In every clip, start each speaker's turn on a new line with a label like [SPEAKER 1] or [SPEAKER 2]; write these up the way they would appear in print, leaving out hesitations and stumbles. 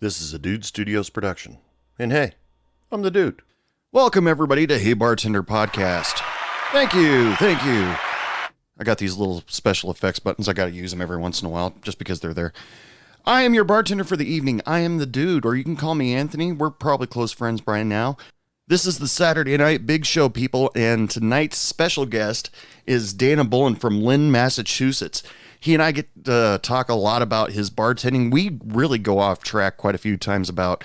[SPEAKER 1] This is a Dude Studios production. And hey, I'm the dude. Welcome everybody to Hey Bartender Podcast. Thank you. I got these little special effects buttons. I got to use them every once in a while just because they're there. I am your bartender for the evening. I am the dude, or you can call me Anthony. We're probably close friends by now. This is the Saturday Night Big Show, people, and tonight's special guest is Dana Bollen from Lynn, Massachusetts. He and I get to talk a lot about his bartending. We really go off track quite a few times about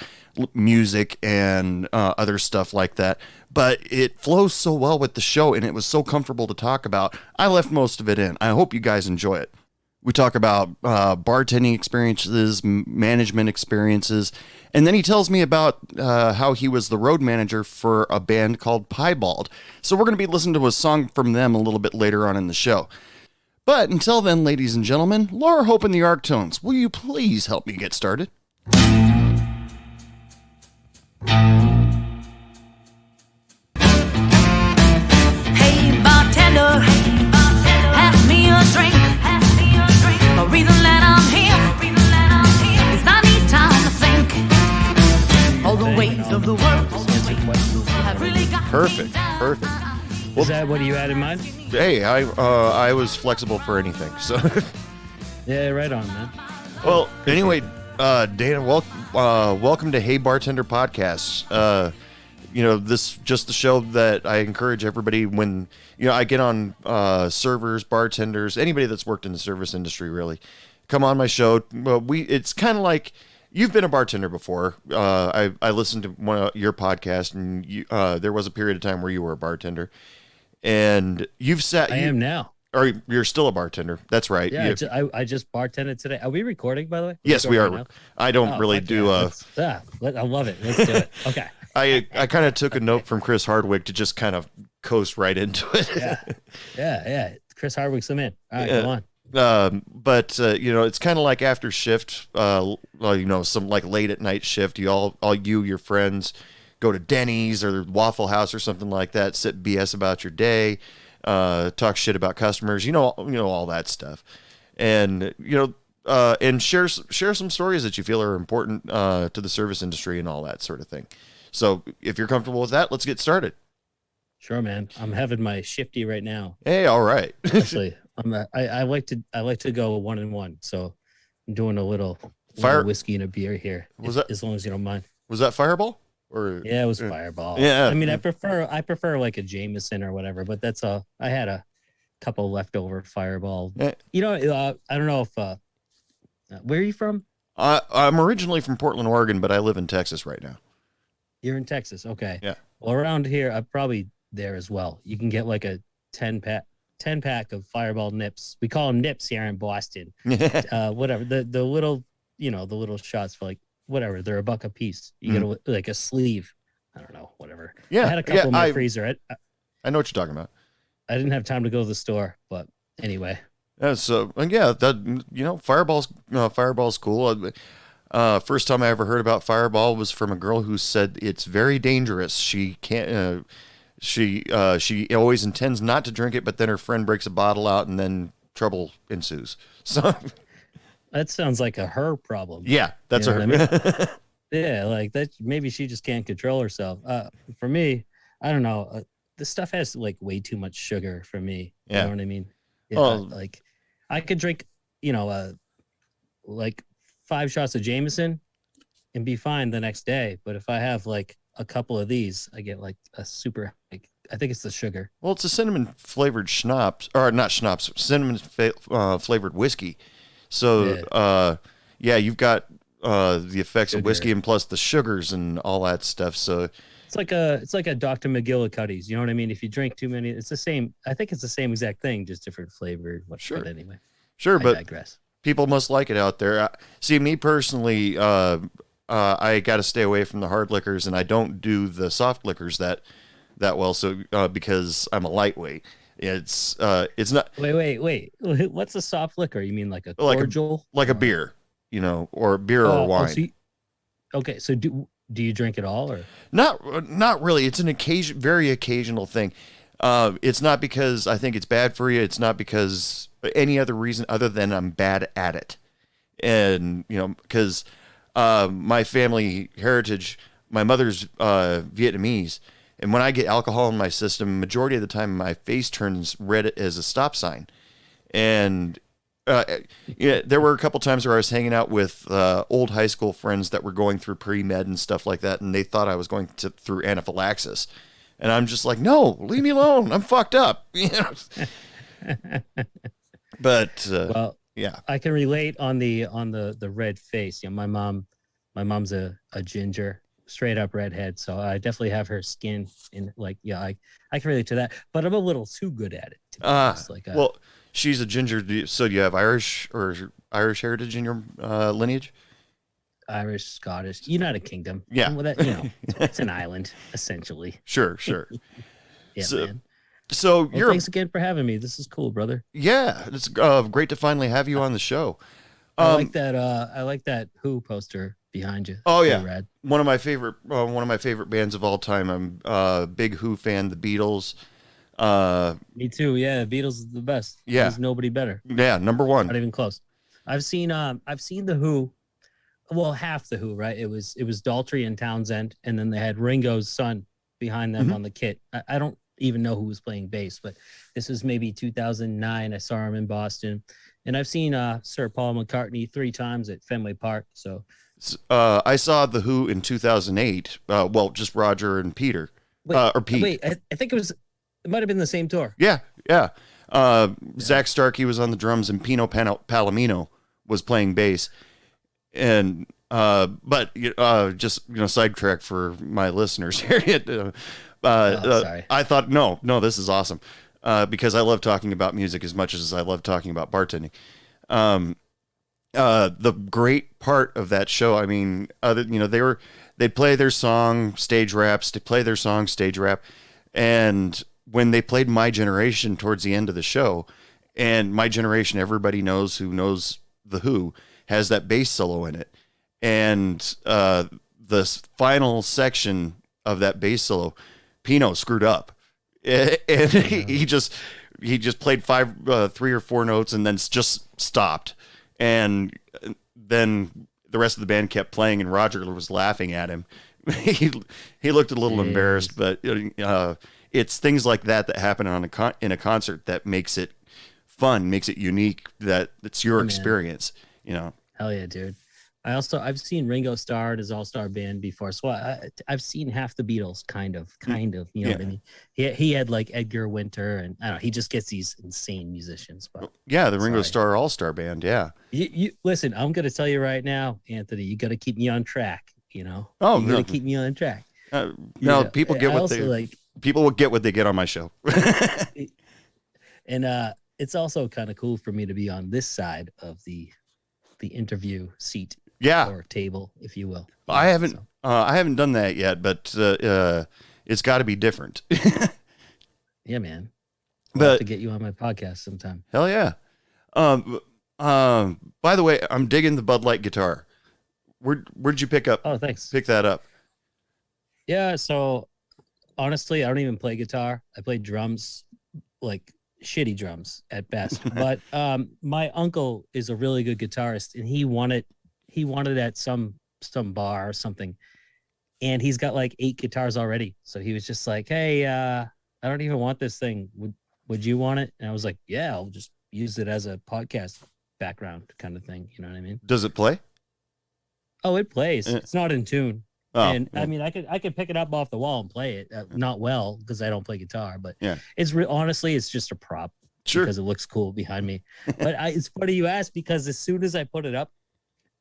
[SPEAKER 1] music and other stuff like that, but it flows so well with the show, and it was so comfortable to talk about. I left most of it in. I hope you guys enjoy it. We talk about bartending experiences, management experiences, and then he tells me about how he was the road manager for a band called Piebald. So we're going to be listening to a song from them a little bit later on in the show. But until then, ladies and gentlemen, Laura Hope and the Arctones, will you please help me get started?
[SPEAKER 2] Hey bartender, pass me a drink. The reason that I'm here is I need time to think. All the ways of the world have really got
[SPEAKER 1] Perfect.
[SPEAKER 3] Is that what you had in mind?
[SPEAKER 1] Hey, I was flexible for anything. So,
[SPEAKER 3] Yeah, right on, man.
[SPEAKER 1] well, anyway, Dana, welcome to Hey Bartender Podcast. This just the show that I encourage everybody when I get on servers, bartenders, anybody that's worked in the service industry, really, come on my show. It's kind of like you've been a bartender before. I listened to one of your podcasts, and there was a period of time where you were a bartender. And you've sat.
[SPEAKER 3] I am now.
[SPEAKER 1] Or you're still a bartender. That's right.
[SPEAKER 3] Yeah, I just bartended today. Are we recording, by the way?
[SPEAKER 1] Yes, we are.
[SPEAKER 3] Right
[SPEAKER 1] I don't really do.
[SPEAKER 3] I love it. Let's do it. Okay.
[SPEAKER 1] I kind of took a note from Chris Hardwick to just kind of coast right into it.
[SPEAKER 3] Yeah. Chris Hardwick's the man. All right, go on.
[SPEAKER 1] But it's kind of like after shift. Some like late at night shift. Your friends go to Denny's or Waffle House or something like that. Sit BS about your day. Talk shit about customers. All that stuff, and and share some stories that you feel are important to the service industry and all that sort of thing. So if you're comfortable with that, let's get started.
[SPEAKER 3] Sure, man. I'm having my shifty right now.
[SPEAKER 1] Hey, all right.
[SPEAKER 3] Actually, I like to go 1-1. So I'm doing a little whiskey and a beer here. As long as you don't mind.
[SPEAKER 1] Was that Fireball? Or
[SPEAKER 3] yeah, it was Fireball.
[SPEAKER 1] Yeah.
[SPEAKER 3] I mean, I prefer like a Jameson or whatever, but that's all. I had a couple leftover Fireball.
[SPEAKER 1] Yeah.
[SPEAKER 3] I don't know if where are you from?
[SPEAKER 1] I'm originally from Portland, Oregon, but I live in Texas right now.
[SPEAKER 3] You're in Texas. Okay.
[SPEAKER 1] Yeah.
[SPEAKER 3] Well, around here, I'm probably there as well. You can get like a 10 pack of Fireball nips. We call them nips here in Boston. Whatever. The little, the little shots for like, whatever, they're $1 a piece. You get like a sleeve. I don't know, whatever.
[SPEAKER 1] Yeah,
[SPEAKER 3] I had a couple in my freezer.
[SPEAKER 1] I know what you're talking about.
[SPEAKER 3] I didn't have time to go to the store, but anyway.
[SPEAKER 1] Fireball's cool. First time I ever heard about Fireball was from a girl who said it's very dangerous. She can't. She always intends not to drink it, but then her friend breaks a bottle out, and then trouble ensues. So.
[SPEAKER 3] That sounds like her problem.
[SPEAKER 1] Yeah, that's her.
[SPEAKER 3] I mean? Yeah, like that. Maybe she just can't control herself. For me, I don't know. This stuff has like way too much sugar for me.
[SPEAKER 1] Yeah.
[SPEAKER 3] You know what I mean? Yeah, like I could drink, like 5 shots of Jameson and be fine the next day. But if I have like a couple of these, I get like a super. I think it's the sugar.
[SPEAKER 1] Well, it's a cinnamon flavored schnapps, or not schnapps, cinnamon flavored whiskey. So, you've got the effects of whiskey and plus the sugars and all that stuff. So
[SPEAKER 3] it's like a Dr. McGillicuddy's. You know what I mean? If you drink too many, it's the same. I think it's the same exact thing, just different flavor.
[SPEAKER 1] Sure.
[SPEAKER 3] But anyway.
[SPEAKER 1] Sure,
[SPEAKER 3] I
[SPEAKER 1] but
[SPEAKER 3] digress.
[SPEAKER 1] People must like it out there. See, me personally, I got to stay away from the hard liquors, and I don't do the soft liquors that well. So because I'm a lightweight. It's not.
[SPEAKER 3] Wait. What's a soft liquor? You mean like a cordial?
[SPEAKER 1] Like a beer, or beer or wine.
[SPEAKER 3] So do you drink it all or?
[SPEAKER 1] Not really. It's an very occasional thing. It's not because I think it's bad for you. It's not because any other reason other than I'm bad at it. And, because my family heritage, my mother's Vietnamese, and when I get alcohol in my system, majority of the time my face turns red as a stop sign. And yeah, there were a couple times where I was hanging out with old high school friends that were going through pre-med and stuff like that, and they thought I was going through anaphylaxis. And I'm just like, no, leave me alone. I'm fucked up. But
[SPEAKER 3] Well,
[SPEAKER 1] yeah.
[SPEAKER 3] I can relate on the red face. My mom's a ginger, straight up redhead, so I definitely have her skin in I can relate to that, but I'm a little too good at it, to be honest.
[SPEAKER 1] Well, she's a ginger, so do you have Irish heritage in your lineage?
[SPEAKER 3] Irish, Scottish, United Kingdom.
[SPEAKER 1] Yeah.
[SPEAKER 3] Well, it's an island essentially.
[SPEAKER 1] Sure.
[SPEAKER 3] Yeah,
[SPEAKER 1] so,
[SPEAKER 3] man.
[SPEAKER 1] So
[SPEAKER 3] well, thanks again for having me. This is cool, brother.
[SPEAKER 1] Yeah, it's great to finally have you on the show.
[SPEAKER 3] I like that. I like that Who poster behind you.
[SPEAKER 1] Oh yeah,
[SPEAKER 3] rad.
[SPEAKER 1] One of my favorite bands of all time. I'm a big Who fan. The Beatles.
[SPEAKER 3] Me too. Yeah, Beatles is the best.
[SPEAKER 1] Yeah,
[SPEAKER 3] there's nobody better.
[SPEAKER 1] Yeah, number one.
[SPEAKER 3] Not even close. I've seen the Who. Well, half the Who, right? It was Daltrey and Townsend, and then they had Ringo's son behind them on the kit. I don't even know who was playing bass, but this was maybe 2009. I saw him in Boston, and I've seen Sir Paul McCartney 3 times at Fenway Park. So
[SPEAKER 1] I saw the Who in 2008. Well, just Roger and Peter, or Pete.
[SPEAKER 3] Wait, I think it might have been the same tour.
[SPEAKER 1] Yeah. Zach Starkey was on the drums, and Pino Palomino was playing bass. And but just sidetrack for my listeners here.
[SPEAKER 3] Sorry.
[SPEAKER 1] I thought no, this is awesome because I love talking about music as much as I love talking about bartending. The great part of that show, I mean, they'd play their song, stage raps, to play their song, stage rap, and when they played My Generation towards the end of the show, and My Generation, everybody knows who knows the Who, has that bass solo in it, and the final section of that bass solo, Pino screwed up, and he just played 3 or 4 notes and then just stopped, and then the rest of the band kept playing, and Roger was laughing at him. he looked a little embarrassed, but it's things like that happen in a concert that makes it fun, makes it unique, that it's your experience,
[SPEAKER 3] Hell yeah, dude. I've seen Ringo Starr at his all-star band before, so I've seen half the Beatles, kind of, you know what I mean? He had like Edgar Winter, and I don't know, he just gets these insane musicians. But
[SPEAKER 1] the Ringo Starr all-star band, yeah.
[SPEAKER 3] You listen, I'm gonna tell you right now, Anthony, you got to keep me on track.
[SPEAKER 1] Oh,
[SPEAKER 3] you got to keep me on track.
[SPEAKER 1] No, people get people will get what they get on my show.
[SPEAKER 3] And it's also kind of cool for me to be on this side of the interview seat, or table, if you will.
[SPEAKER 1] I haven't done that yet, but it's got to be different.
[SPEAKER 3] Yeah, man.
[SPEAKER 1] But
[SPEAKER 3] have to get you on my podcast sometime.
[SPEAKER 1] Hell yeah. By the way, I'm digging the Bud Light guitar. Where'd you pick up?
[SPEAKER 3] Oh, thanks.
[SPEAKER 1] Pick that up.
[SPEAKER 3] Yeah. So honestly, I don't even play guitar. I play drums, like shitty drums at best. But my uncle is a really good guitarist, and he wanted at some bar or something, and he's got like 8 guitars already. So he was just like, "Hey, I don't even want this thing. Would you want it?" And I was like, "Yeah, I'll just use it as a podcast background kind of thing." You know what I mean?
[SPEAKER 1] Does it play?
[SPEAKER 3] Oh, it plays. It's not in tune.
[SPEAKER 1] Oh,
[SPEAKER 3] and
[SPEAKER 1] yeah.
[SPEAKER 3] I mean, I could pick it up off the wall and play it. Not well, because I don't play guitar, but
[SPEAKER 1] yeah,
[SPEAKER 3] honestly, it's just a prop.
[SPEAKER 1] Sure.
[SPEAKER 3] Because it looks cool behind me. But it's funny you asked, because as soon as I put it up,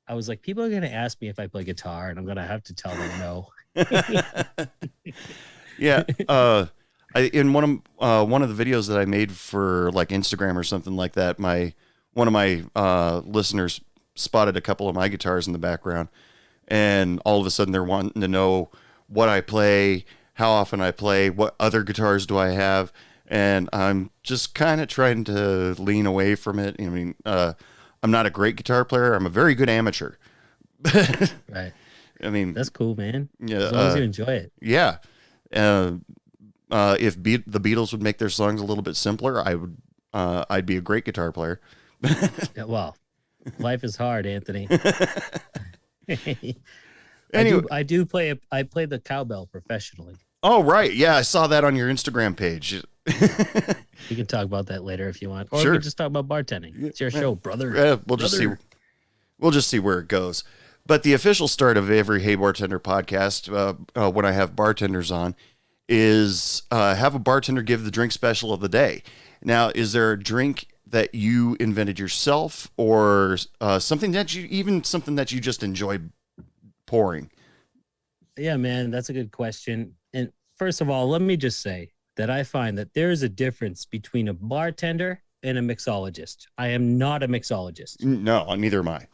[SPEAKER 3] I was like, people are going to ask me if I play guitar, and I'm going to have to tell them no.
[SPEAKER 1] Yeah. In one of the videos that I made for like Instagram or something like that, one of my listeners spotted a couple of my guitars in the background, and all of a sudden they're wanting to know what I play, how often I play, what other guitars do I have, and I'm just kind of trying to lean away from it. I mean, I'm not a great guitar player. I'm a very good amateur.
[SPEAKER 3] Right.
[SPEAKER 1] I mean,
[SPEAKER 3] that's cool, man.
[SPEAKER 1] Yeah,
[SPEAKER 3] as long as you enjoy it.
[SPEAKER 1] Yeah. If the Beatles would make their songs a little bit simpler, I'd be a great guitar player.
[SPEAKER 3] Yeah, well, life is hard, Anthony.
[SPEAKER 1] Anyway.
[SPEAKER 3] I do play I play the cowbell professionally.
[SPEAKER 1] Oh, right. Yeah, I saw that on your Instagram page.
[SPEAKER 3] We can talk about that later if you want, or
[SPEAKER 1] Sure.
[SPEAKER 3] we can just talk about bartending. It's your show, brother.
[SPEAKER 1] Yeah, we'll just see. We'll just see where it goes. But the official start of every Hey Bartender podcast, when I have bartenders on, is have a bartender give the drink special of the day. Now, is there a drink that you invented yourself, or something that you just enjoy pouring?
[SPEAKER 3] Yeah, man, that's a good question. And first of all, let me just say that I find that there is a difference between a bartender and a mixologist. I am not a mixologist.
[SPEAKER 1] No, neither am I.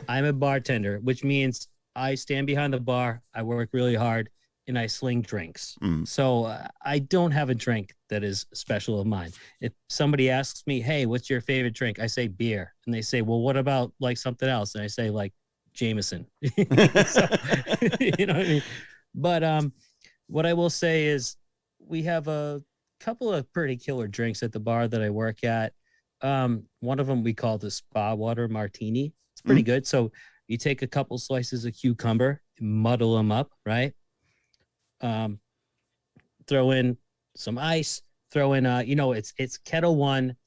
[SPEAKER 3] I'm a bartender, which means I stand behind the bar, I work really hard, and I sling drinks. So I don't have a drink that is special of mine. If somebody asks me, hey, what's your favorite drink? I say beer. And they say, well, what about like something else? And I say like Jameson. So, you know what I mean? But what I will say is we have a couple of pretty killer drinks at the bar that I work at. One of them we call the Spa Water Martini. It's pretty good. So you take a couple slices of cucumber, muddle them up, right? Throw in some ice, throw in it's Kettle One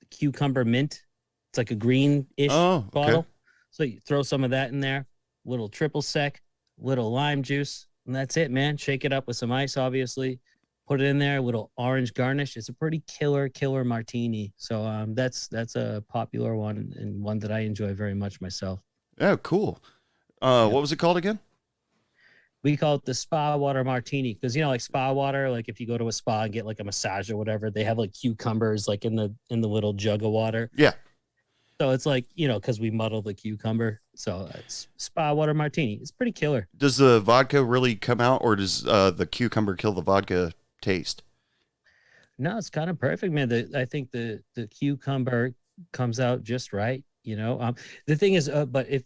[SPEAKER 3] cucumber mint. It's like a greenish bottle. Okay. So you throw some of that in there, little triple sec, little lime juice, and that's it, man. Shake it up with some ice, obviously. Put it in there, a little orange garnish. It's a pretty killer martini. So that's a popular one and one that I enjoy very much myself.
[SPEAKER 1] Oh, cool. What was it called again?
[SPEAKER 3] We call it the Spa Water Martini because, like spa water, like if you go to a spa and get like a massage or whatever, they have like cucumbers like in the little jug of water.
[SPEAKER 1] Yeah.
[SPEAKER 3] So it's like, because we muddle the cucumber. So it's Spa Water Martini. It's pretty killer.
[SPEAKER 1] Does the vodka really come out, or does the cucumber kill the vodka taste?
[SPEAKER 3] No, it's kind of perfect, man. I think the cucumber comes out just right. The thing is, but if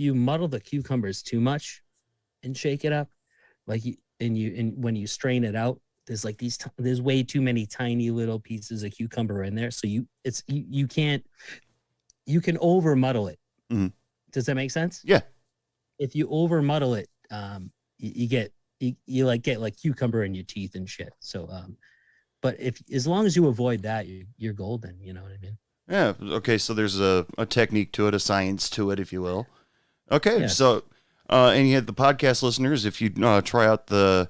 [SPEAKER 3] you muddle the cucumbers too much and shake it up, and when you strain it out, there's like there's way too many tiny little pieces of cucumber in there. So you can over muddle it. Mm-hmm. Does that make sense?
[SPEAKER 1] Yeah. If
[SPEAKER 3] you over muddle it, you get like cucumber in your teeth and shit. So, but as long as you avoid that, you're golden. You know what I mean?
[SPEAKER 1] Yeah. Okay. So there's a technique to it, a science to it, if you will. Okay. Yes. So, and you had the podcast listeners, if you try out the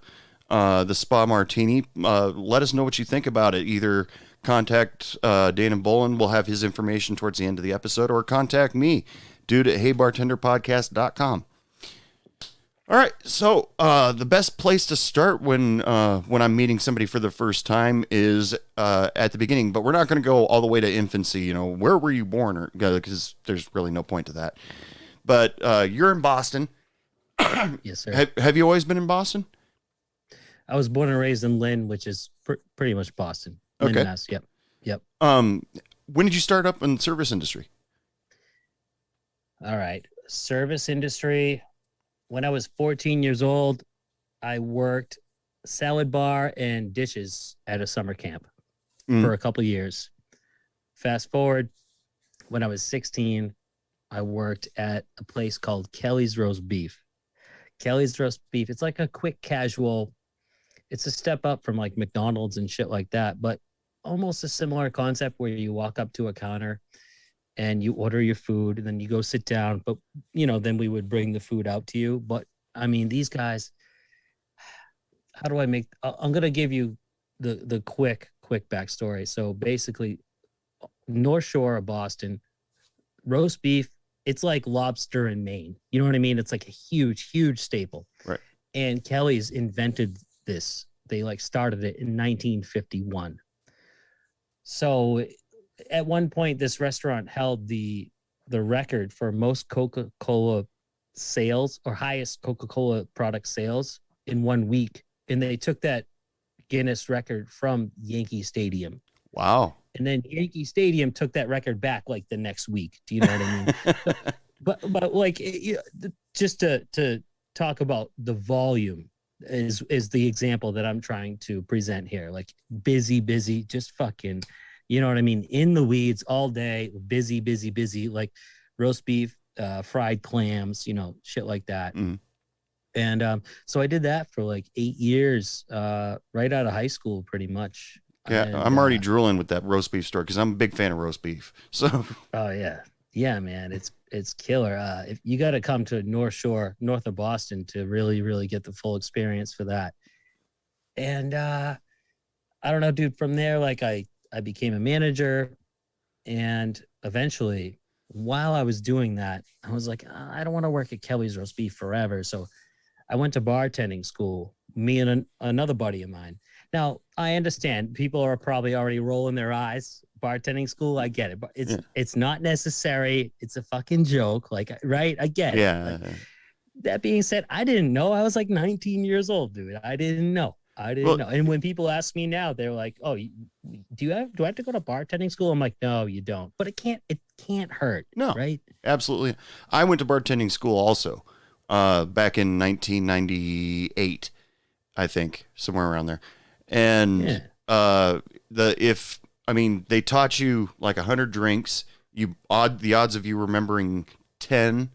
[SPEAKER 1] Spa Martini, let us know what you think about it. Either contact Dana Bollen, we'll have his information towards the end of the episode, or contact me, dude at heybartenderpodcast.com. All right, so the best place to start when I'm meeting somebody for the first time is at the beginning, but we're not going to go all the way to infancy. Where were you born? Or because there's really no point to that. But you're in Boston.
[SPEAKER 3] Yes, sir.
[SPEAKER 1] Have you always been in Boston?
[SPEAKER 3] I was born and raised in Lynn, which is pretty much Boston. Lynn,
[SPEAKER 1] okay.
[SPEAKER 3] Mass. Yep.
[SPEAKER 1] When did you start up in the service industry?
[SPEAKER 3] All right, service industry. When I was 14 years old, I worked salad bar and dishes at a summer camp for a couple of years. Fast forward, when I was 16, I worked at a place called Kelly's Roast Beef. Kelly's Roast Beef, it's like a quick casual, it's a step up from like McDonald's and shit like that, but almost a similar concept where you walk up to a counter and you order your food and then you go sit down, but then we would bring the food out to you. But I mean, these guys, I'm going to give you the quick backstory. So basically North Shore of Boston, roast beef, it's like lobster in Maine. You know what I mean? It's like a huge staple.
[SPEAKER 1] Right.
[SPEAKER 3] And Kelly's invented this. They started it in 1951. So at one point, this restaurant held the record for most Coca-Cola sales or highest Coca-Cola product sales in 1 week. And they took that Guinness record from Yankee Stadium.
[SPEAKER 1] Wow.
[SPEAKER 3] And then Yankee Stadium took that record back the next week. Do you know what I mean? but just to talk about the volume is the example that I'm trying to present here. Busy, just fucking, you know what I mean? In the weeds all day, busy. roast beef, fried clams, shit like that.
[SPEAKER 1] Mm.
[SPEAKER 3] And so I did that for like 8 years, right out of high school, pretty much.
[SPEAKER 1] Yeah,
[SPEAKER 3] And,
[SPEAKER 1] I'm already drooling with that roast beef story because I'm a big fan of roast beef. So,
[SPEAKER 3] oh yeah, man, it's killer. If you got to come to North Shore, north of Boston, to really, really get the full experience for that. And I don't know, dude. From there, like I became a manager, and eventually, while I was doing that, I was like, I don't want to work at Kelly's Roast Beef forever. So I went to bartending school. Me and another buddy of mine. Now I understand people are probably already rolling their eyes. Bartending school, I get it, but it's not necessary. It's a fucking joke, like, right? I get it.
[SPEAKER 1] yeah.
[SPEAKER 3] Like, that being said, I didn't know. I was like 19 years old, dude. I didn't know.
[SPEAKER 1] Well,
[SPEAKER 3] know. And when people ask me now, they're like, "Oh, do I have to go to bartending school?" I'm like, "No, you don't." But it can't hurt.
[SPEAKER 1] No,
[SPEAKER 3] right?
[SPEAKER 1] Absolutely. I went to bartending school also, back in 1998, I think, somewhere around there. And they taught you like 100 drinks. The odds of you remembering 10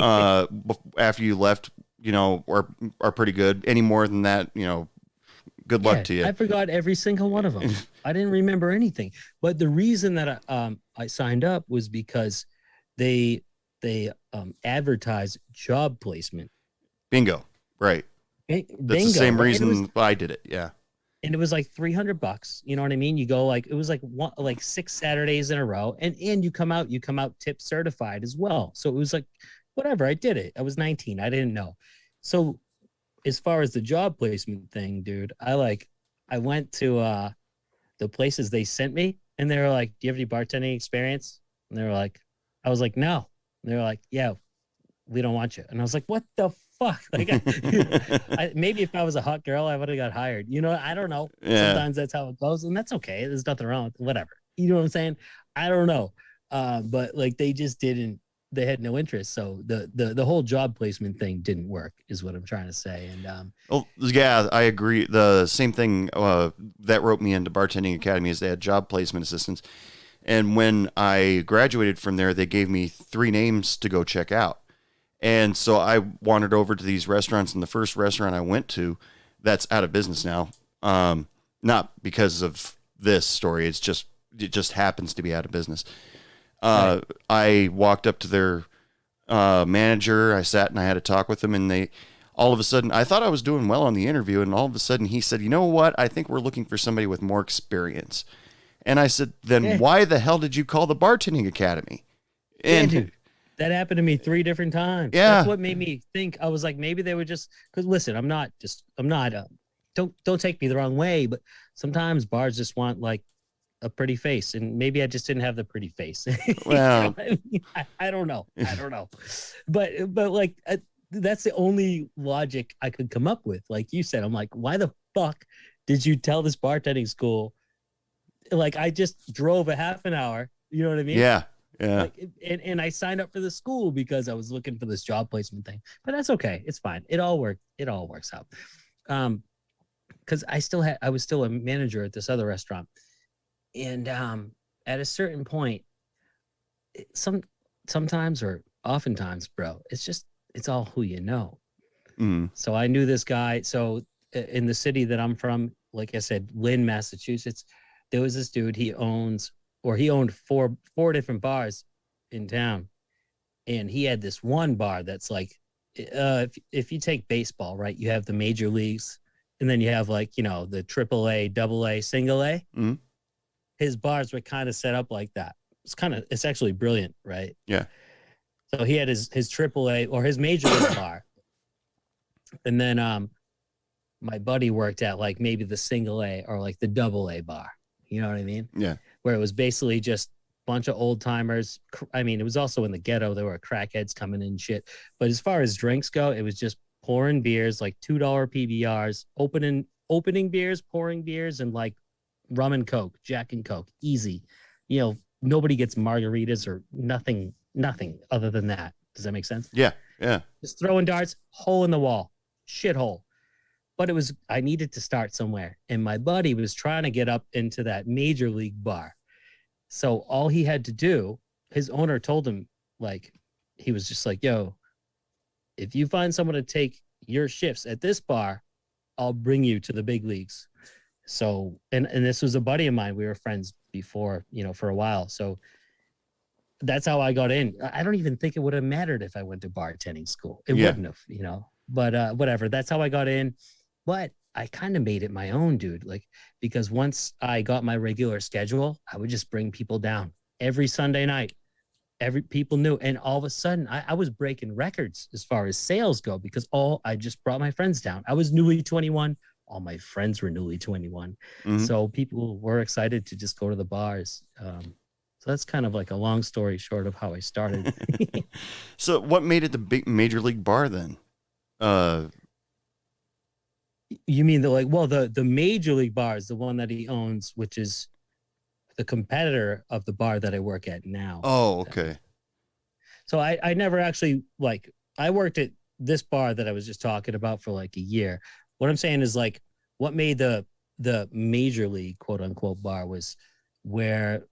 [SPEAKER 1] after you left, are pretty good. Any more than that, good luck to you.
[SPEAKER 3] I forgot every single one of them. I didn't remember anything. But the reason that I signed up was because they advertise job placement.
[SPEAKER 1] Bingo. Right. That's the same reason I did it. Yeah.
[SPEAKER 3] And it was like $300. You know what I mean? You go it was like 6 Saturdays in a row, and you come out tip certified as well. So it was like, whatever. I did it. I was 19. I didn't know. So as far as the job placement thing, dude, I went to the places they sent me, and they were like, "Do you have any bartending experience?" And they were like, I was like, "No." And they were like, "Yeah, we don't want you." And I was like, "What the fuck?" Like, maybe if I was a hot girl, I would have got hired. I don't know.
[SPEAKER 1] Yeah.
[SPEAKER 3] Sometimes that's how it goes, and that's okay. There's nothing wrong with whatever. You know what I'm saying? I don't know. But like they just didn't. They had no interest. So the whole job placement thing didn't work, is what I'm trying to say. And
[SPEAKER 1] yeah, I agree. The same thing that wrote me into Bartending Academy is they had job placement assistants. And when I graduated from there, they gave me 3 names to go check out. And so I wandered over to these restaurants, and the first restaurant I went to that's out of business now, not because of this story. It just happens to be out of business.
[SPEAKER 3] Right.
[SPEAKER 1] I walked up to their manager. I sat and I had a talk with them, and all of a sudden, I thought I was doing well on the interview, and all of a sudden he said, "You know what? I think we're looking for somebody with more experience." And I said, "Then why the hell did you call the Bartending Academy?" And
[SPEAKER 3] dude, that happened to me 3 different times.
[SPEAKER 1] Yeah.
[SPEAKER 3] That's what made me think. I was like, maybe they were just, because listen, I'm not don't take me the wrong way, but sometimes bars just want like a pretty face, and maybe I just didn't have the pretty face.
[SPEAKER 1] Well,
[SPEAKER 3] I don't know. But like, that's the only logic I could come up with. Like you said, I'm like, why the fuck did you tell this bartending school? Like, I just drove a half an hour. You know what I mean?
[SPEAKER 1] Yeah. Yeah.
[SPEAKER 3] Like, and I signed up for the school because I was looking for this job placement thing. But that's okay. It's fine. It all works out. Because I was still a manager at this other restaurant. And at a certain point, sometimes or oftentimes, bro, it's all who you know.
[SPEAKER 1] Mm.
[SPEAKER 3] So I knew this guy. So in the city that I'm from, like I said, Lynn, Massachusetts, there was this dude. He owned 4 different bars in town, and he had this one bar that's like, if you take baseball, right, you have the major leagues, and then you have like the AAA, AA, single A.
[SPEAKER 1] Mm.
[SPEAKER 3] His bars were kind of set up like that. It's actually brilliant, right?
[SPEAKER 1] Yeah.
[SPEAKER 3] So he had his AAA or his major league bar, and then my buddy worked at like maybe the single A or like the AA bar. You know what I mean?
[SPEAKER 1] Yeah.
[SPEAKER 3] Where it was basically just a bunch of old timers. I mean, it was also in the ghetto. There were crackheads coming in and shit. But as far as drinks go, it was just pouring beers, like $2 PBRs, opening beers, pouring beers, and like rum and Coke, Jack and Coke, easy. Nobody gets margaritas or nothing other than that. Does that make sense?
[SPEAKER 1] Yeah. Yeah.
[SPEAKER 3] Just throwing darts, hole in the wall, shithole. But I needed to start somewhere. And my buddy was trying to get up into that major league bar. So all he had to do, his owner told him, like, he was just like, yo, if you find someone to take your shifts at this bar, I'll bring you to the big leagues. So, and this was a buddy of mine. We were friends before, for a while. So that's how I got in. I don't even think it would have mattered if I went to bartending school. It wouldn't have, but whatever. That's how I got in. But I kind of made it my own, dude. Like, because once I got my regular schedule, I would just bring people down every Sunday night. People knew. And all of a sudden I was breaking records as far as sales go, because I just brought my friends down. I was newly 21. All my friends were newly 21. So people were excited to just go to the bars. So that's kind of like a long story short of how I started.
[SPEAKER 1] So what made it the big major league bar then?
[SPEAKER 3] You mean the major league bar is the one that he owns, which is the competitor of the bar that I work at now.
[SPEAKER 1] Oh, okay.
[SPEAKER 3] So I never actually, I worked at this bar that I was just talking about for like a year. What I'm saying is, like, what made the major league quote unquote bar was where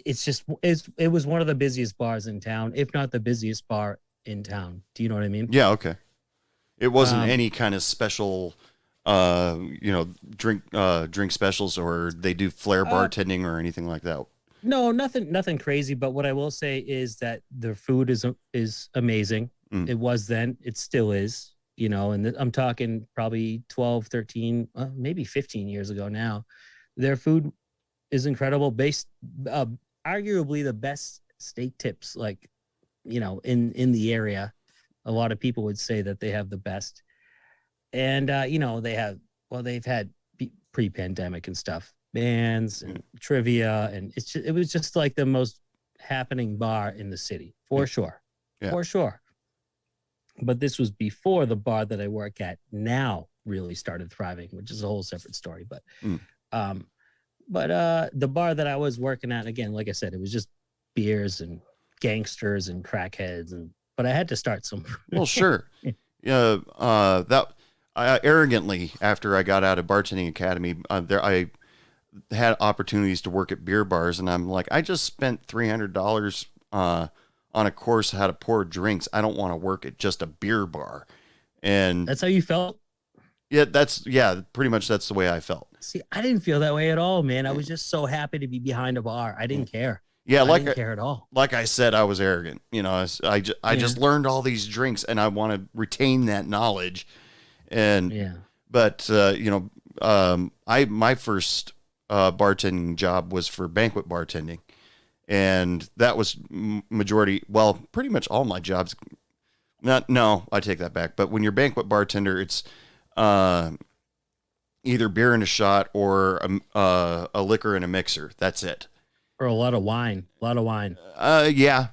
[SPEAKER 3] it was one of the busiest bars in town, if not the busiest bar in town. Do you know what I mean?
[SPEAKER 1] Yeah. Okay. It wasn't any kind of special, drink specials, or they do flair bartending or anything like that.
[SPEAKER 3] No, nothing crazy. But what I will say is that the food is amazing. It was then, it still is, and I'm talking probably 12, 13, maybe 15 years ago now. Their food is incredible. Based, arguably the best steak tips, in the area. A lot of people would say that they have the best. And, they've had pre-pandemic and stuff, bands and trivia. And it was just like the most happening bar in the city, for sure. But this was before the bar that I work at now really started thriving, which is a whole separate story. But the bar that I was working at, again, like I said, it was just beers and gangsters and crackheads, but I had to start somewhere.
[SPEAKER 1] Well, sure. Arrogantly, after I got out of bartending academy, I had opportunities to work at beer bars, and I'm like, I just spent $300 on a course how to pour drinks. I don't want to work at just a beer bar. And
[SPEAKER 3] that's how you felt?
[SPEAKER 1] Yeah, pretty much that's the way I felt.
[SPEAKER 3] See, I didn't feel that way at all, man. I was just so happy to be behind a bar. I didn't care.
[SPEAKER 1] Yeah,
[SPEAKER 3] I didn't care at all.
[SPEAKER 1] Like I said, I was arrogant. I just learned all these drinks, and I want to retain that knowledge. And but my first bartending job was for banquet bartending, and that was pretty much all my jobs. I take that back. But when you're banquet bartender, it's either beer in a shot or a liquor in a mixer. That's it.
[SPEAKER 3] Or a lot of wine.
[SPEAKER 1] Yeah.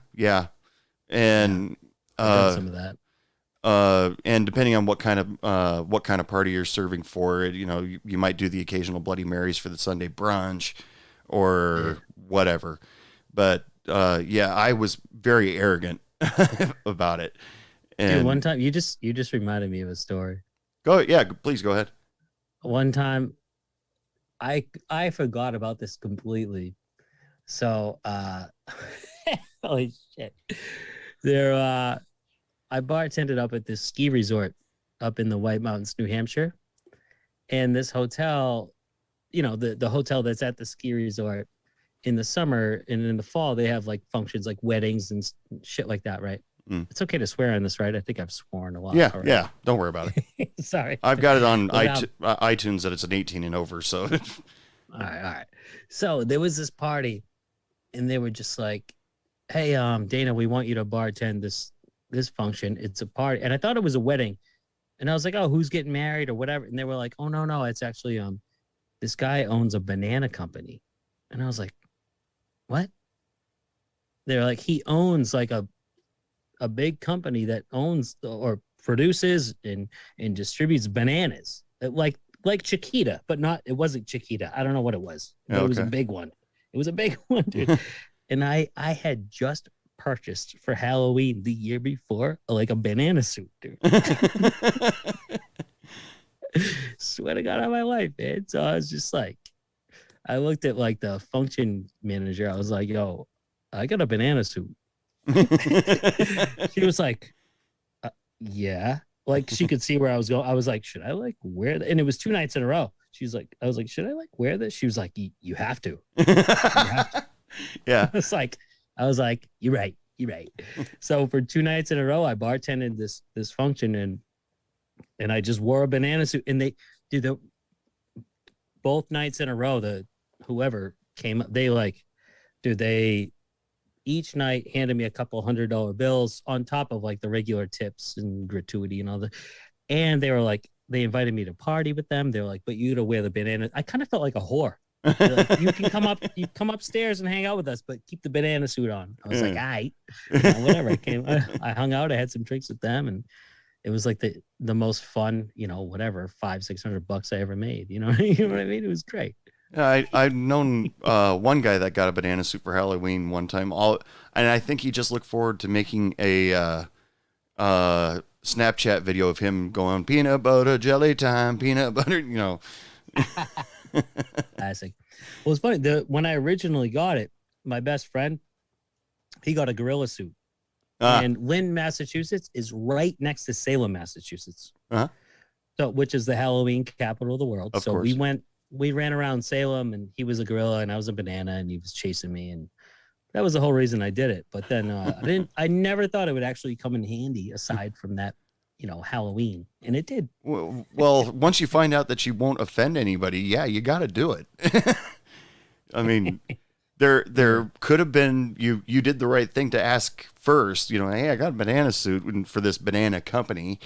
[SPEAKER 1] And
[SPEAKER 3] some of that.
[SPEAKER 1] And depending on what kind of party you're serving for it, you might do the occasional Bloody Marys for the Sunday brunch or whatever. But I was very arrogant about it. And
[SPEAKER 3] dude, one time you just reminded me of a story.
[SPEAKER 1] Please go ahead.
[SPEAKER 3] One time I forgot about this completely. So holy shit. I bartended up at this ski resort up in the White Mountains, New Hampshire. And this hotel, the hotel that's at the ski resort, in the summer and in the fall, they have like functions like weddings and shit like that, right? It's okay to swear on this, right? I think I've sworn a lot.
[SPEAKER 1] Yeah. Don't worry about it.
[SPEAKER 3] Sorry.
[SPEAKER 1] I've got it on iTunes that it's an 18 and over. So,
[SPEAKER 3] all right. So there was this party, and they were just like, "Hey, Dana, we want you to bartend this function. It's a party," and I thought it was a wedding, and I was like, "Oh, who's getting married or whatever?" And they were like, "Oh no, it's actually this guy owns a banana company," and I was like, "What?" They're like, "He owns like a big company that owns or produces and distributes bananas, like Chiquita, but not. It wasn't Chiquita. I don't know what it was. But It was a big one. It was a big one, dude." And I had just purchased for Halloween the year before like a banana suit, dude. Swear to God on my life, man. So I was just like, I looked at like the function manager. I was like, "Yo, I got a banana suit. She was like, yeah. Like she could see where I was going. I was like, should I like wear that? And it was 2 nights in a row. She's like, I was like, should I like wear this? She was like, you have to. You have to.
[SPEAKER 1] Yeah.
[SPEAKER 3] I was like, you're right. You're right. So for 2 nights in a row, I bartended this function and I just wore a banana suit. And they did both nights in a row, whoever came up, they each night handed me a couple $100 bills on top of like the regular tips and gratuity and all that. And they were like, they invited me to party with them. They were like, but you gotta wear the banana. I kind of felt like a whore. Like, you can come upstairs and hang out with us, but keep the banana suit on. I was like, all right, whatever. I hung out, I had some drinks with them, and it was like the most fun, whatever, $500-600 I ever made. You know what I mean? It was great.
[SPEAKER 1] I've known one guy that got a banana suit for Halloween one time. And I think he just looked forward to making a Snapchat video of him going peanut butter jelly time, peanut butter.
[SPEAKER 3] Classic. Well, it's funny. When I originally got it, my best friend, he got a gorilla suit, and Lynn, Massachusetts, is right next to Salem, Massachusetts. So, which is the Halloween capital of the world.
[SPEAKER 1] Of course.
[SPEAKER 3] We ran around Salem, and he was a gorilla and I was a banana, and he was chasing me, and that was the whole reason I did it. But then I never thought it would actually come in handy aside from that, Halloween, and it did.
[SPEAKER 1] Well, once you find out that you won't offend anybody, yeah, you got to do it. I mean, there could have been, you did the right thing to ask first, hey, I got a banana suit for this banana company.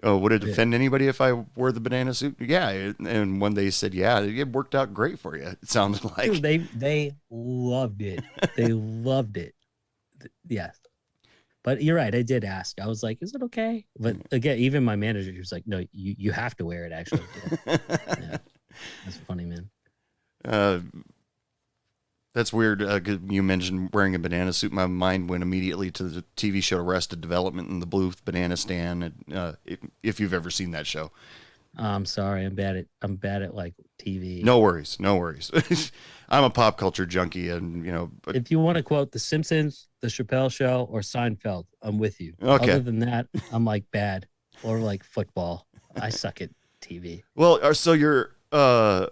[SPEAKER 1] Oh, would it offend anybody if I wore the banana suit? Yeah. And when they said, yeah, it worked out great for you. It sounded like.
[SPEAKER 3] Dude, they loved it. They loved it. Yes. But you're right. I did ask. I was like, is it okay? But again, even my manager was like, no, you have to wear it, actually. Yeah. That's funny, man.
[SPEAKER 1] That's weird. You mentioned wearing a banana suit. My mind went immediately to the TV show Arrested Development and the Blue Banana Stand. If you've ever seen that show,
[SPEAKER 3] I'm sorry. I'm bad at like TV.
[SPEAKER 1] No worries. I'm a pop culture junkie, and But
[SPEAKER 3] if you want to quote The Simpsons, The Chappelle Show, or Seinfeld, I'm with you.
[SPEAKER 1] Okay.
[SPEAKER 3] Other than that, I'm like bad, or like football. I suck at TV.
[SPEAKER 1] Well, so you're but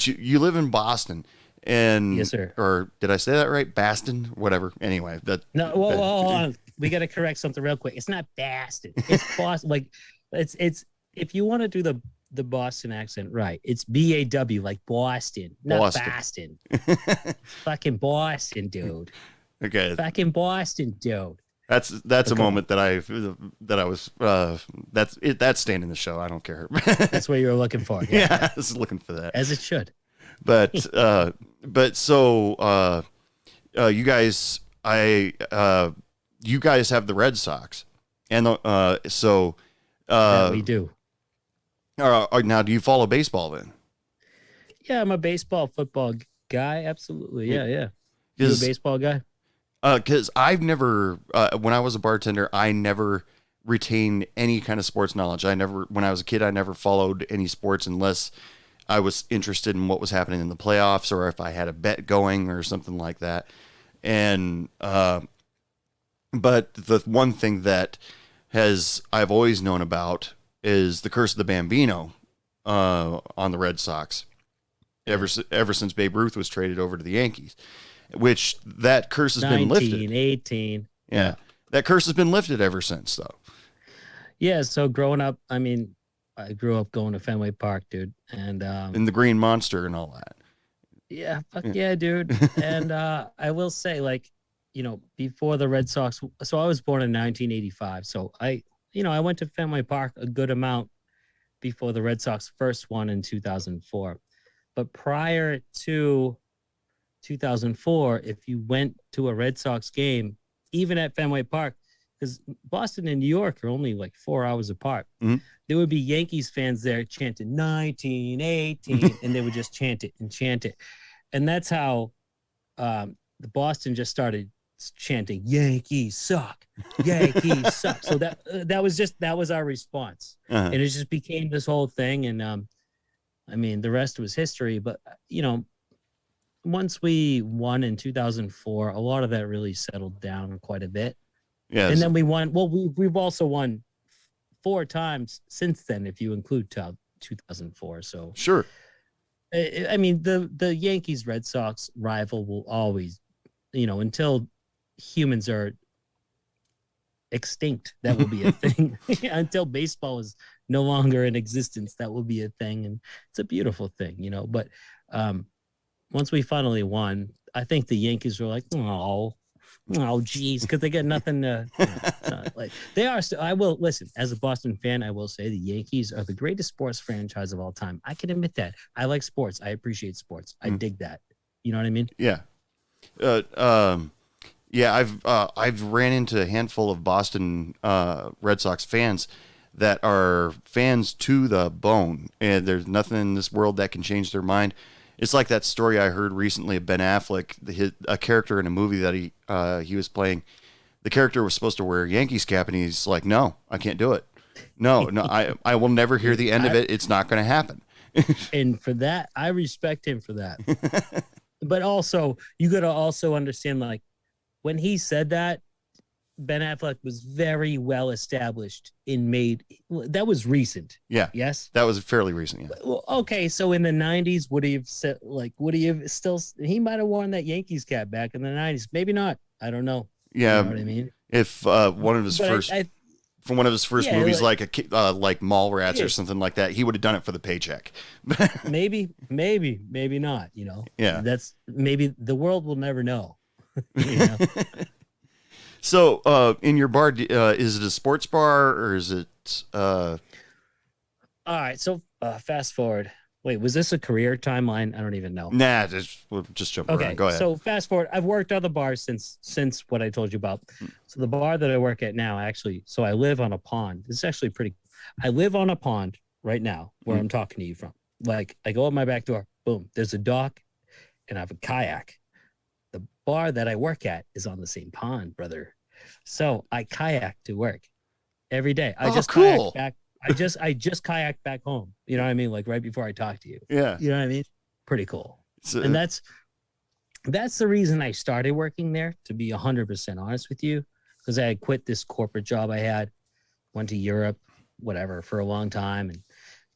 [SPEAKER 1] you live in Boston. And
[SPEAKER 3] yes, sir.
[SPEAKER 1] Or did I say that right? Baston, whatever. Anyway,
[SPEAKER 3] hold on. We got to correct something real quick. It's not Baston. It's Boston. Like it's if you want to do the Boston accent, right? It's BAW, like Boston, not Boston. Fucking Boston, dude.
[SPEAKER 1] Okay.
[SPEAKER 3] Fucking Boston, dude.
[SPEAKER 1] That's a moment that I was that's staying in the show. I don't care.
[SPEAKER 3] That's what you were looking for.
[SPEAKER 1] Yeah, I was looking for that.
[SPEAKER 3] As it should.
[SPEAKER 1] But so you guys have the Red Sox, and
[SPEAKER 3] we do.
[SPEAKER 1] Now, do you follow baseball then?
[SPEAKER 3] Yeah, I'm a baseball football guy. Absolutely, yeah. You a baseball guy?
[SPEAKER 1] Because I've never when I was a bartender, I never retained any kind of sports knowledge. When I was a kid, I never followed any sports unless I was interested in what was happening in the playoffs, or if I had a bet going or something like that. And, but the one thing that I've always known about is the curse of the Bambino, on the Red Sox ever since Babe Ruth was traded over to the Yankees, which that curse has been lifted.
[SPEAKER 3] 1918.
[SPEAKER 1] Yeah. That curse has been lifted ever since though.
[SPEAKER 3] Yeah. So growing up, I grew up going to Fenway Park, dude, and
[SPEAKER 1] in the Green Monster and all that.
[SPEAKER 3] Yeah, fuck yeah, dude. And I will say, like, before the Red Sox. So I was born in 1985. So I went to Fenway Park a good amount before the Red Sox first won in 2004. But prior to 2004, if you went to a Red Sox game, even at Fenway Park, because Boston and New York are only like 4 hours apart.
[SPEAKER 1] Mm-hmm.
[SPEAKER 3] There would be Yankees fans there chanting 1918, and they would just chant it and chant it. And that's how the Boston just started chanting, Yankees suck, Yankees suck. So that was our response.
[SPEAKER 1] Uh-huh.
[SPEAKER 3] And it just became this whole thing. And the rest was history. But, once we won in 2004, a lot of that really settled down quite a bit.
[SPEAKER 1] Yeah.
[SPEAKER 3] And then we won. Well, we've also won 4 times since then, if you include 2004. So
[SPEAKER 1] sure.
[SPEAKER 3] I mean, the Yankees Red Sox rival will always, until humans are extinct, that will be a thing. Until baseball is no longer in existence, that will be a thing, and it's a beautiful thing, But once we finally won, I think the Yankees were like, oh, geez, because they got nothing to. Like they are. I will listen as a Boston fan. I will say the Yankees are the greatest sports franchise of all time. I can admit that. I like sports. I appreciate sports. I dig that. You know what I mean?
[SPEAKER 1] Yeah. Yeah. I've ran into a handful of Boston Red Sox fans that are fans to the bone, and there's nothing in this world that can change their mind. It's like that story I heard recently of Ben Affleck, a character in a movie that he was playing. The character was supposed to wear a Yankees cap, and he's like, "No, I can't do it. No, I will never hear the end of it. It's not going to happen."
[SPEAKER 3] And for that, I respect him for that. But also, you got to also understand, like, when he said that, Ben Affleck was very well established that was recent.
[SPEAKER 1] Yeah.
[SPEAKER 3] Yes.
[SPEAKER 1] That was fairly recent. Yeah.
[SPEAKER 3] Well, okay. So in the 90s, would he have he might have worn that Yankees cap back in the 90s. Maybe not. I don't know.
[SPEAKER 1] Yeah.
[SPEAKER 3] You know what I mean?
[SPEAKER 1] If one of his first movies, like Mallrats or something like that, he would have done it for the paycheck.
[SPEAKER 3] maybe not,
[SPEAKER 1] Yeah.
[SPEAKER 3] That's maybe the world will never know.
[SPEAKER 1] So, in your bar, is it a sports bar or is it?
[SPEAKER 3] All right. So, fast forward. Wait, was this a career timeline? I don't even know.
[SPEAKER 1] Nah, we'll just jump around. Go ahead.
[SPEAKER 3] So, fast forward. I've worked other bars since what I told you about. So, the bar that I work at now, actually, so I live on a pond. It's actually pretty. I live on a pond right now where I'm talking to you from. Like, I go out my back door. Boom. There's a dock, and I have a kayak. The bar that I work at is on the same pond, brother. So I kayak to work every day.
[SPEAKER 1] Cool.
[SPEAKER 3] Kayak back. I just kayaked back home. You know what I mean? Like right before I talk to you.
[SPEAKER 1] Yeah.
[SPEAKER 3] You know what I mean? Pretty cool. And that's the reason I started working there, to be 100% honest with you, because I had quit this corporate job I had, went to Europe, whatever, for a long time, and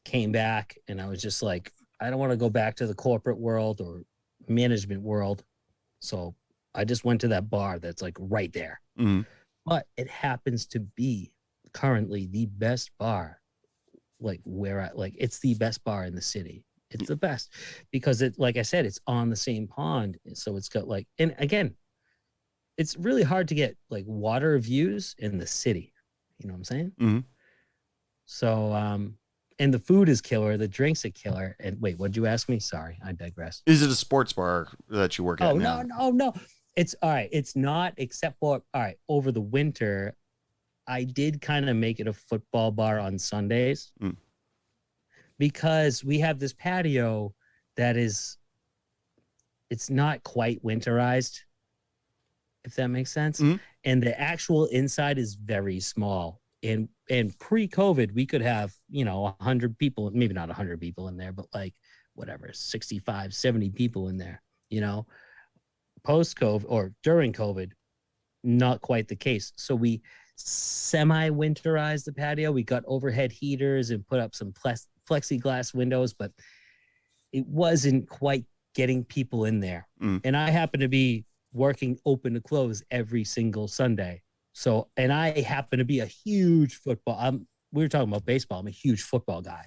[SPEAKER 3] came back, and I was just like, I don't want to go back to the corporate world or management world. So I just went to that bar that's like right there.
[SPEAKER 1] Mm-hmm.
[SPEAKER 3] But it happens to be currently the best bar, it's the best bar in the city. It's the best because it, like I said, it's on the same pond. So it's got and again, it's really hard to get like water views in the city. You know what I'm saying?
[SPEAKER 1] Mm-hmm. So,
[SPEAKER 3] and the food is killer. The drinks are killer. And wait, what'd you ask me? Sorry, I digress.
[SPEAKER 1] Is it a sports bar that you work at now?
[SPEAKER 3] No. It's all right. It's not, except for, all right, over the winter, I did kind of make it a football bar on Sundays because we have this patio that it's not quite winterized, if that makes sense. Mm-hmm. And the actual inside is very small. And pre-COVID, we could have, 100 people, maybe not 100 people in there, but like whatever, 65, 70 people in there, Post-COVID or during COVID, not quite the case. So we semi-winterized the patio. We got overhead heaters and put up some plexiglass windows, but it wasn't quite getting people in there. And I happen to be working open to close every single Sunday. So, and I happen to be a huge football. We were talking about baseball. I'm a huge football guy.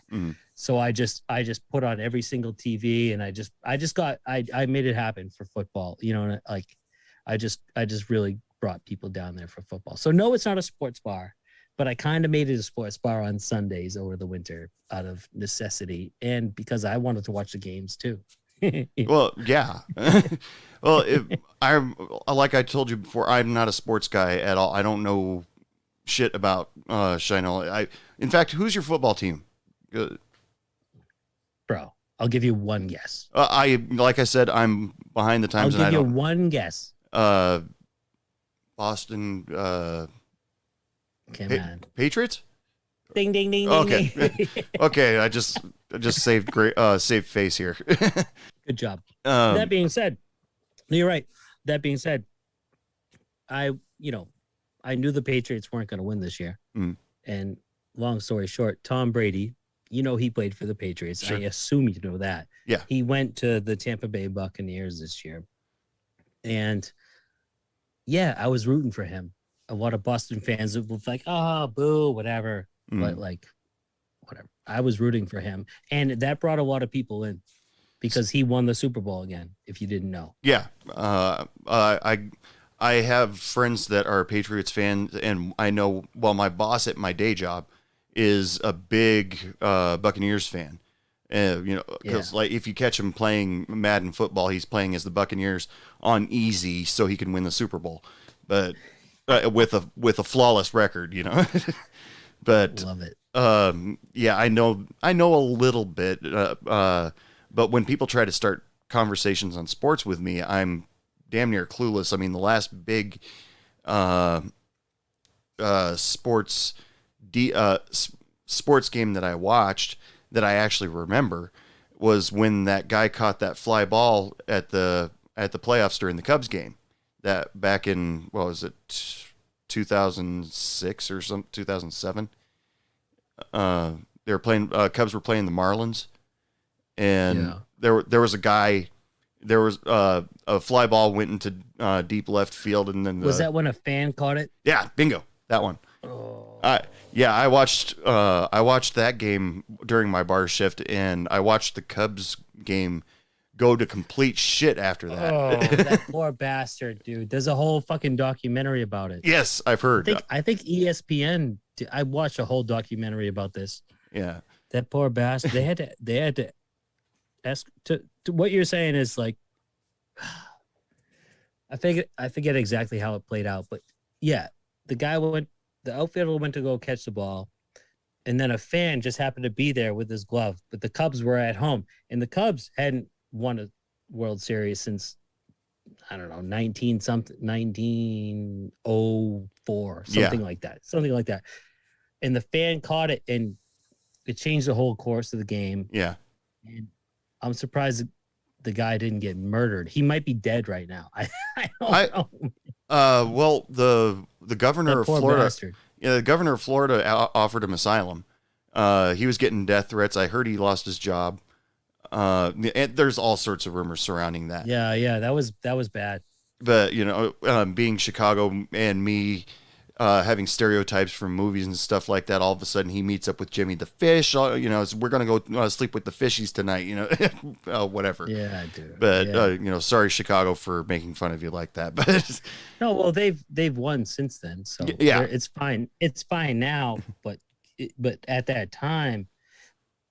[SPEAKER 3] So I just put on every single TV, and I made it happen for football. And I just really brought people down there for football. So no, it's not a sports bar, but I kind of made it a sports bar on Sundays over the winter out of necessity and because I wanted to watch the games too.
[SPEAKER 1] Well, yeah. Well, like I told you before, I'm not a sports guy at all. I don't know shit about Shino. In fact, who's your football team?
[SPEAKER 3] Bro, I'll give you one guess.
[SPEAKER 1] Like I said, I'm behind the times.
[SPEAKER 3] I'll give you one guess.
[SPEAKER 1] Boston.
[SPEAKER 3] Come on.
[SPEAKER 1] Patriots.
[SPEAKER 3] Ding ding ding.
[SPEAKER 1] Okay.
[SPEAKER 3] Ding.
[SPEAKER 1] Okay. I just saved saved face here.
[SPEAKER 3] Good job. That being said, you're right. That being said, I knew the Patriots weren't going to win this year. And long story short, Tom Brady, he played for the Patriots.
[SPEAKER 1] Sure.
[SPEAKER 3] I assume you know that.
[SPEAKER 1] Yeah.
[SPEAKER 3] He went to the Tampa Bay Buccaneers this year. And yeah, I was rooting for him. A lot of Boston fans were like, oh, boo, whatever. But like, whatever. I was rooting for him. And that brought a lot of people in because he won the Super Bowl again, if you didn't know.
[SPEAKER 1] Yeah. I have friends that are Patriots fans, and I know, well, my boss at my day job is a big Buccaneers fan. Because like if you catch him playing Madden football, he's playing as the Buccaneers on easy so he can win the Super Bowl, but with a flawless record, But
[SPEAKER 3] love it.
[SPEAKER 1] Yeah, I know a little bit, but when people try to start conversations on sports with me, I'm damn near clueless. I mean, the last big sports game that I watched that I actually remember was when that guy caught that fly ball at the playoffs during the Cubs game. That back in, what was it, 2006 or 2007? They were playing. Cubs were playing the Marlins, and there was a guy. There was a fly ball went into deep left field, and then
[SPEAKER 3] was that when a fan caught it?
[SPEAKER 1] Yeah, bingo, that one.
[SPEAKER 3] Oh.
[SPEAKER 1] I watched that game during my bar shift, and I watched the Cubs game go to complete shit after that.
[SPEAKER 3] Oh, that poor bastard, dude. There's a whole fucking documentary about it.
[SPEAKER 1] Yes, I've heard.
[SPEAKER 3] I think ESPN. I watched a whole documentary about this.
[SPEAKER 1] Yeah,
[SPEAKER 3] that poor bastard. They had to ask to what you're saying is like. I forget exactly how it played out, but yeah, the outfielder went to go catch the ball, and then a fan just happened to be there with his glove. But the Cubs were at home, and the Cubs hadn't won a World Series since, I don't know, 1904, something like that. And the fan caught it, and it changed the whole course of the game.
[SPEAKER 1] Yeah.
[SPEAKER 3] And I'm surprised the guy didn't get murdered. He might be dead right now. I don't know.
[SPEAKER 1] Well, the governor of Florida,
[SPEAKER 3] bastard.
[SPEAKER 1] the governor of Florida offered him asylum. He was getting death threats. I heard he lost his job. And there's all sorts of rumors surrounding that.
[SPEAKER 3] Yeah, that was bad.
[SPEAKER 1] But being Chicago and me, having stereotypes from movies and stuff like that, all of a sudden he meets up with Jimmy the Fish. We're gonna go sleep with the fishies tonight. Whatever.
[SPEAKER 3] Yeah, dude.
[SPEAKER 1] But sorry Chicago for making fun of you like that. But
[SPEAKER 3] no, well they've won since then, so
[SPEAKER 1] yeah,
[SPEAKER 3] it's fine. It's fine now, but at that time,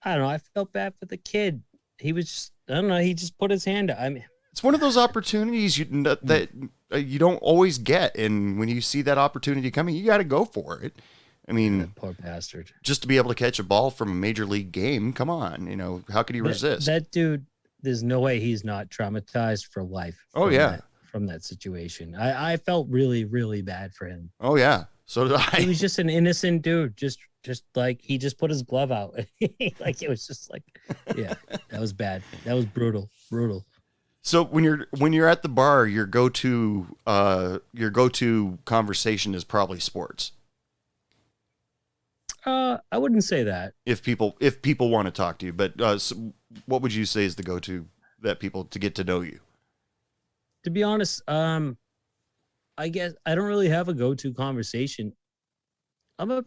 [SPEAKER 3] I don't know. I felt bad for the kid. He was just, I don't know. He just put his hand out. I mean,
[SPEAKER 1] it's one of those opportunities that you don't always get, and when you see that opportunity coming, you got to go for it. I mean,
[SPEAKER 3] that poor bastard.
[SPEAKER 1] Just to be able to catch a ball from a major league game, come on, how could he resist?
[SPEAKER 3] That dude, there's no way he's not traumatized for life.
[SPEAKER 1] Oh yeah,
[SPEAKER 3] from that situation. I felt really, really bad for him.
[SPEAKER 1] Oh yeah, so did I.
[SPEAKER 3] He was just an innocent dude, just like he just put his glove out. Like it was just like, yeah, that was bad. That was brutal.
[SPEAKER 1] So when you're at the bar, your go-to conversation is probably sports.
[SPEAKER 3] I wouldn't say that.
[SPEAKER 1] If people want to talk to you, but so what would you say is the go-to that people to get to know you?
[SPEAKER 3] To be honest, I guess I don't really have a go-to conversation. I'm a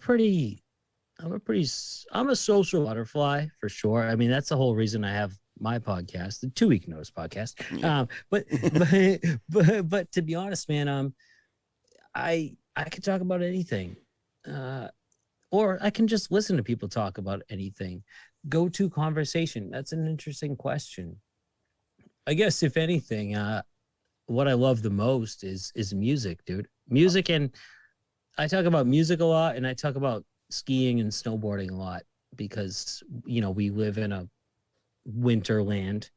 [SPEAKER 3] social butterfly for sure. I mean, that's the whole reason I have my podcast, the 2 Week Notice podcast.
[SPEAKER 1] Yeah.
[SPEAKER 3] But to be honest, man, I could talk about anything, or I can just listen to people talk about anything. Go-to conversation. That's an interesting question. I guess if anything, what I love the most is music, dude. Music, and I talk about music a lot, and I talk about skiing and snowboarding a lot because we live in a winter land,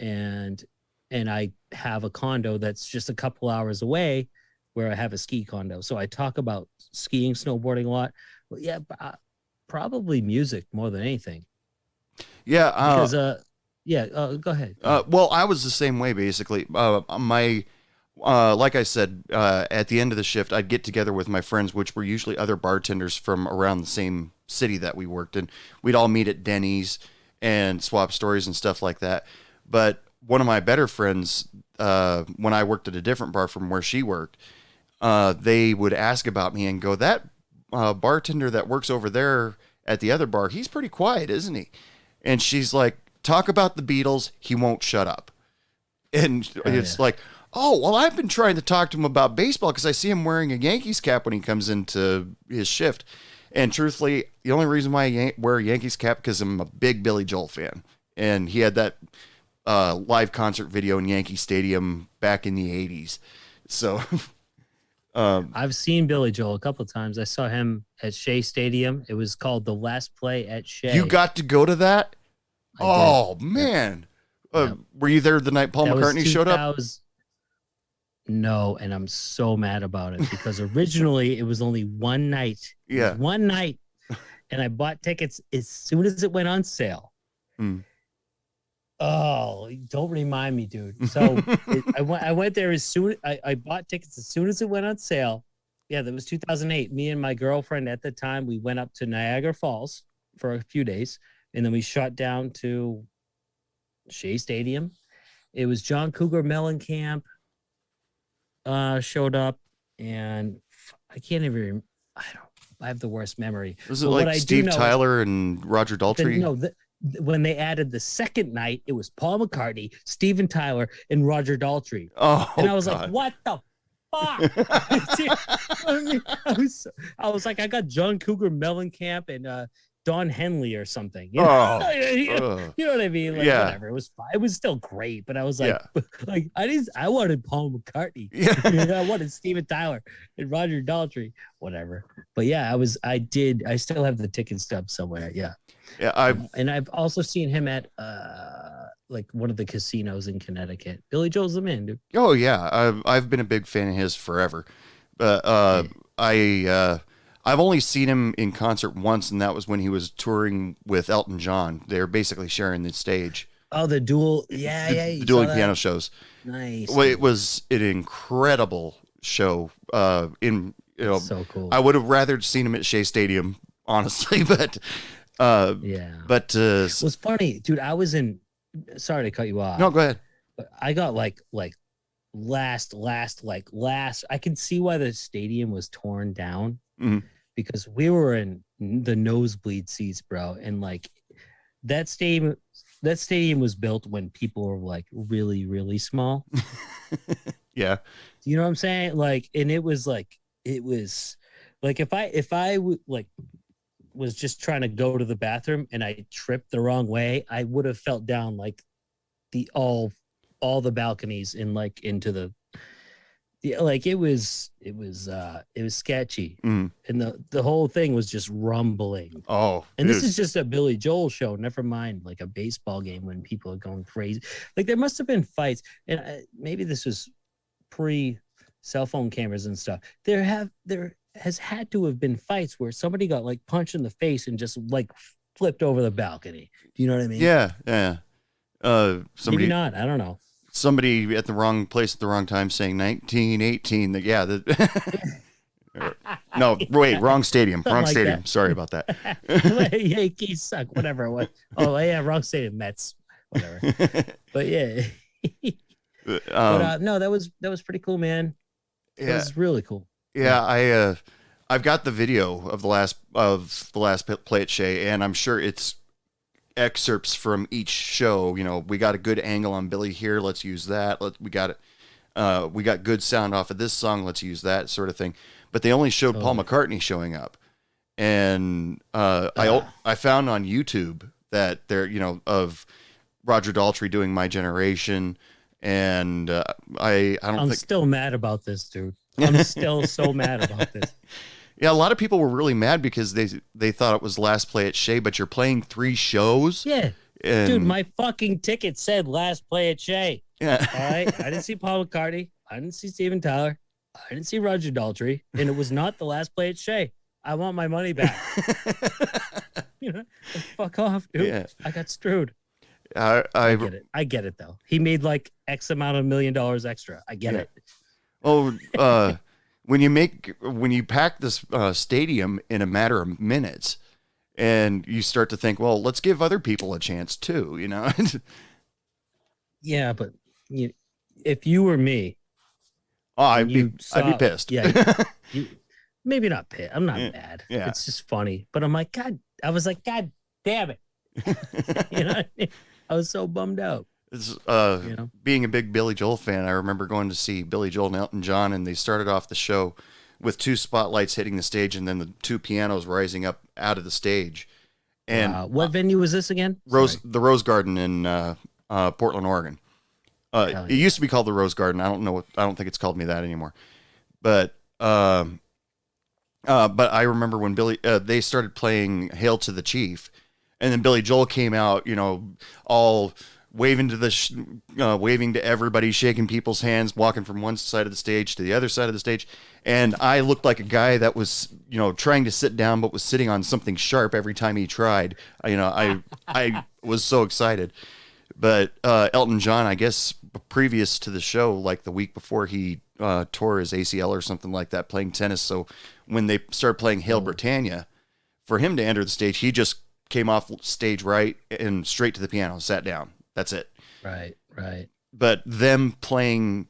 [SPEAKER 3] and I have a condo that's just a couple hours away where I have a ski condo. So I talk about skiing, snowboarding a lot. But yeah, probably music more than anything.
[SPEAKER 1] Yeah,
[SPEAKER 3] because Yeah, go ahead.
[SPEAKER 1] Well, I was the same way basically. Like I said, at the end of the shift, I'd get together with my friends, which were usually other bartenders from around the same city that we worked in. We'd all meet at Denny's and swap stories and stuff like that. But one of my better friends, when I worked at a different bar from where she worked, they would ask about me and go, that bartender that works over there at the other bar, he's pretty quiet, isn't he? And she's like, talk about the Beatles, he won't shut up. And it's like, oh, well, I've been trying to talk to him about baseball because I see him wearing a Yankees cap when he comes into his shift. And truthfully, the only reason why I wear a Yankees cap because I'm a big Billy Joel fan. And he had that live concert video in Yankee Stadium back in the 80s. So
[SPEAKER 3] I've seen Billy Joel a couple of times. I saw him at Shea Stadium. It was called The Last Play at Shea.
[SPEAKER 1] You got to go to that?
[SPEAKER 3] I did.
[SPEAKER 1] Man. Were you there the night Paul McCartney showed up?
[SPEAKER 3] No, and I'm so mad about it because originally it was only one night.
[SPEAKER 1] Yeah.
[SPEAKER 3] One night. And I bought tickets as soon as it went on sale.
[SPEAKER 1] Mm.
[SPEAKER 3] Oh, don't remind me, dude. So I went there as soon. I bought tickets as soon as it went on sale. Yeah, that was 2008. Me and my girlfriend at the time, we went up to Niagara Falls for a few days, and then we shot down to Shea Stadium. It was John Cougar Mellencamp showed up, and I can't even. I have the worst memory.
[SPEAKER 1] Was it like Steve Tyler and Roger Daltrey?
[SPEAKER 3] When they added the second night, it was Paul McCartney, Steven Tyler, and Roger Daltrey.
[SPEAKER 1] Oh,
[SPEAKER 3] and I was
[SPEAKER 1] God.
[SPEAKER 3] like, what the fuck? I was like, I got John Cougar Mellencamp and Don Henley or something. You know? You know what I mean? Like, whatever. It was fine. It was still great, but I was like, I wanted Paul McCartney.
[SPEAKER 1] Yeah.
[SPEAKER 3] I wanted Steven Tyler and Roger Daltrey, whatever. But yeah, I still have the ticket stub somewhere. Yeah.
[SPEAKER 1] Yeah.
[SPEAKER 3] And I've also seen him at like one of the casinos in Connecticut. Billy Joel's the man, dude.
[SPEAKER 1] Oh yeah. I've been a big fan of his forever. But I've only seen him in concert once, and that was when he was touring with Elton John. They were basically sharing the stage.
[SPEAKER 3] Oh, the dual, the
[SPEAKER 1] dual piano shows.
[SPEAKER 3] Nice.
[SPEAKER 1] Well, it was an incredible show.
[SPEAKER 3] So cool.
[SPEAKER 1] I would have rather seen him at Shea Stadium, honestly, but But
[SPEAKER 3] it was funny, dude. I was in. Sorry to cut you off.
[SPEAKER 1] No, go ahead.
[SPEAKER 3] But I got like last. I can see why the stadium was torn down.
[SPEAKER 1] Mm-hmm.
[SPEAKER 3] Because we were in the nosebleed seats, bro, and like that stadium was built when people were like really, really small.
[SPEAKER 1] Yeah.
[SPEAKER 3] You know what I'm saying? Like, and it was like if I was just trying to go to the bathroom and I tripped the wrong way, I would have felt down like all the balconies and like into the. Yeah, like it was sketchy, and the whole thing was just rumbling.
[SPEAKER 1] Oh,
[SPEAKER 3] and this is just a Billy Joel show. Never mind, like a baseball game when people are going crazy. Like there must have been fights, and maybe this was pre-cell phone cameras and stuff. There has had to have been fights where somebody got like punched in the face and just like flipped over the balcony. Do you know what I mean?
[SPEAKER 1] Yeah.
[SPEAKER 3] Maybe not. I don't know.
[SPEAKER 1] Somebody at the wrong place at the wrong time saying 1918. No, wait, wrong stadium. Wrong stadium. That. Sorry about that.
[SPEAKER 3] Yankees suck. Whatever. What? Oh yeah, wrong stadium. Mets. Whatever. But yeah. No, that was pretty cool, man. It was really cool.
[SPEAKER 1] Yeah, I've got the video of the last play at Shea, and I'm sure it's excerpts from each show. You know, we got a good angle on Billy here, let's use that. We got good sound off of this song, let's use that, sort of thing. But they only showed Paul McCartney showing up, and I found on YouTube that there, of Roger Daltrey doing My Generation, and I'm
[SPEAKER 3] still mad about this, dude. I'm still so mad about this.
[SPEAKER 1] Yeah, a lot of people were really mad because they thought it was Last Play at Shea, but you're playing 3 shows.
[SPEAKER 3] Yeah, dude, my fucking ticket said Last Play at Shea.
[SPEAKER 1] Yeah,
[SPEAKER 3] all right. I didn't see Paul McCartney. I didn't see Steven Tyler. I didn't see Roger Daltrey, and it was not the Last Play at Shea. I want my money back. Fuck off, dude. Yeah. I got screwed. I get it. I get it though. He made like X amount of $1 million extra. I get it.
[SPEAKER 1] Oh, when you pack this stadium in a matter of minutes, and you start to think, well, let's give other people a chance too, you know?
[SPEAKER 3] Yeah, but if you were me,
[SPEAKER 1] I'd be pissed.
[SPEAKER 3] Yeah, maybe not pissed. I'm not mad.
[SPEAKER 1] Yeah.
[SPEAKER 3] It's just funny. But I'm like, God damn it. You know what I mean? I was so bummed out.
[SPEAKER 1] It's, being a big Billy Joel fan, I remember going to see Billy Joel and Elton John, and they started off the show with 2 spotlights hitting the stage and then the 2 pianos rising up out of the stage. And
[SPEAKER 3] what venue was this again?
[SPEAKER 1] The Rose Garden in Portland, Oregon. It used to be called the Rose Garden. I don't think it's called me that anymore. But I remember when they started playing "Hail to the Chief," and then Billy Joel came out, all waving to waving to everybody, shaking people's hands, walking from one side of the stage to the other side of the stage. And I looked like a guy that was, trying to sit down, but was sitting on something sharp every time he tried. I was so excited. But Elton John, I guess, previous to the show, like the week before, he tore his ACL or something like that playing tennis. So when they started playing Hail Britannia, for him to enter the stage, he just came off stage right and straight to the piano, sat down. That's it.
[SPEAKER 3] Right.
[SPEAKER 1] But them playing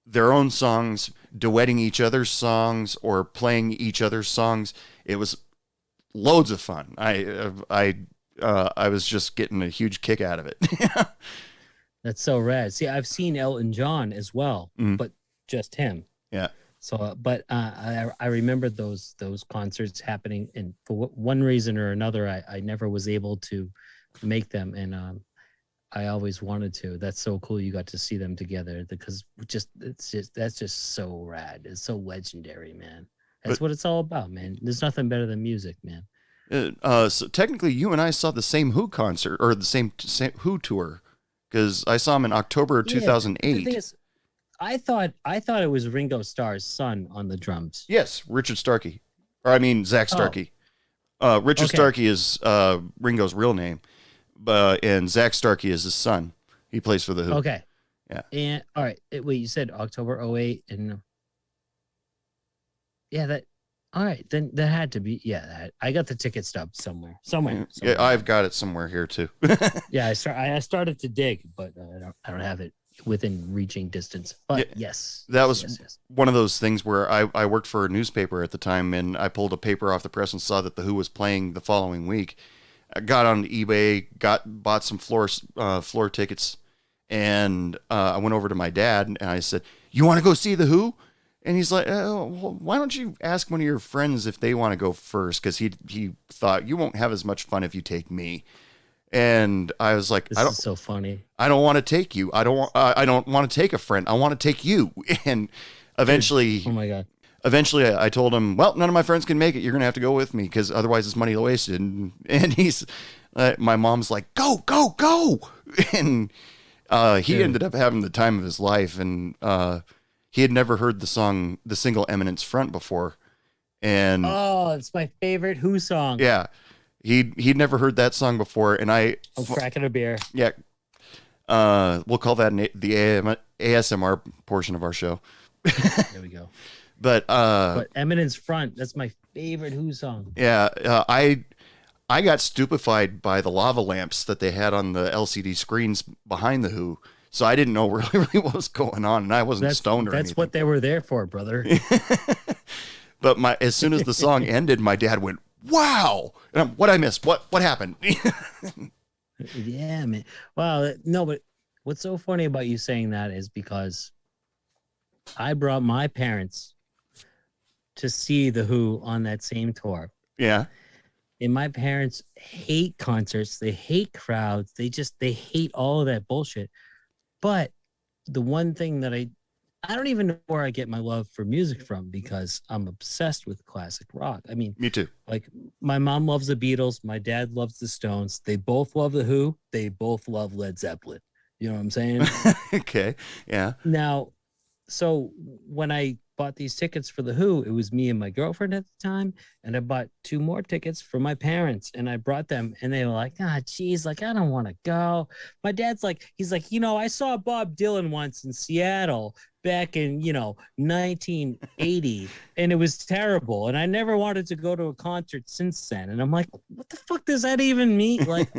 [SPEAKER 1] their own songs, duetting each other's songs, or playing each other's songs, it was loads of fun. I was just getting a huge kick out of it.
[SPEAKER 3] That's so rad. See, I've seen Elton John as well, but just him.
[SPEAKER 1] Yeah.
[SPEAKER 3] So, but I remember those concerts happening, and for one reason or another, I never was able to make them, and I always wanted to. That's so cool. You got to see them together because that's just so rad. It's so legendary, man. That's what it's all about, man. There's nothing better than music, man.
[SPEAKER 1] So technically, you and I saw the same Who concert, or the same Who tour, because I saw him in October of 2008.
[SPEAKER 3] The thing is, I thought it was Ringo Starr's son on the drums.
[SPEAKER 1] Yes, Richard Starkey, Zach Starkey. Richard Starkey is Ringo's real name, and Zach Starkey is his son. He plays for the Who.
[SPEAKER 3] Okay.
[SPEAKER 1] Yeah.
[SPEAKER 3] And all right, wait, you said October 2008, and that. All right, then that had to be I got the ticket stub somewhere.
[SPEAKER 1] Yeah, I've got it somewhere here too.
[SPEAKER 3] Yeah, I started to dig, but I don't have it within reaching distance. But yes,
[SPEAKER 1] that was one of those things where I worked for a newspaper at the time, and I pulled a paper off the press and saw that the Who was playing the following week. I got on eBay, bought some floor tickets, and I went over to my dad and I said, "You want to go see the Who?" And he's like, well, why don't you ask one of your friends if they want to go first? Because he thought, you won't have as much fun if you take me. And I was like,
[SPEAKER 3] this is so funny.
[SPEAKER 1] I don't want to take you. I don't want to take a friend. I want to take you. And eventually,
[SPEAKER 3] oh my God.
[SPEAKER 1] Eventually, I told him, well, none of my friends can make it. You're going to have to go with me because otherwise it's money wasted. And my mom's like, go. And he ended up having the time of his life. And he had never heard the single Eminence Front before. And
[SPEAKER 3] it's my favorite Who song.
[SPEAKER 1] Yeah. He'd never heard that song before. And I'm
[SPEAKER 3] cracking a beer.
[SPEAKER 1] Yeah. We'll call that the ASMR portion of our show.
[SPEAKER 3] There we go.
[SPEAKER 1] But
[SPEAKER 3] Eminence Front, that's my favorite Who song.
[SPEAKER 1] Yeah. I got stupefied by the lava lamps that they had on the LCD screens behind the Who. So I didn't know really what was going on, and I wasn't stoned or anything.
[SPEAKER 3] That's what they were there for, brother.
[SPEAKER 1] But as soon as the song ended, my dad went, "Wow!" And what I missed? What happened?
[SPEAKER 3] Yeah, man. Wow. No, but what's so funny about you saying that is because I brought my parents to see the Who on that same tour.
[SPEAKER 1] Yeah.
[SPEAKER 3] And my parents hate concerts. They hate crowds. They hate all of that bullshit. But the one thing that I don't even know where I get my love for music from because I'm obsessed with classic rock. I mean,
[SPEAKER 1] me too.
[SPEAKER 3] Like my mom loves the Beatles. My dad loves the Stones. They both love the Who. They both love Led Zeppelin. You know what I'm saying?
[SPEAKER 1] Okay. Yeah.
[SPEAKER 3] Now, so when I bought these tickets for the Who. It was me and my girlfriend at the time, and I bought 2 more tickets for my parents, and I brought them, and they were like, "Ah, geez, like I don't want to go." My dad's like, he's like, I saw Bob Dylan once in Seattle back in 1980, and it was terrible, and I never wanted to go to a concert since then. And I'm like, what the fuck does that even mean? Like,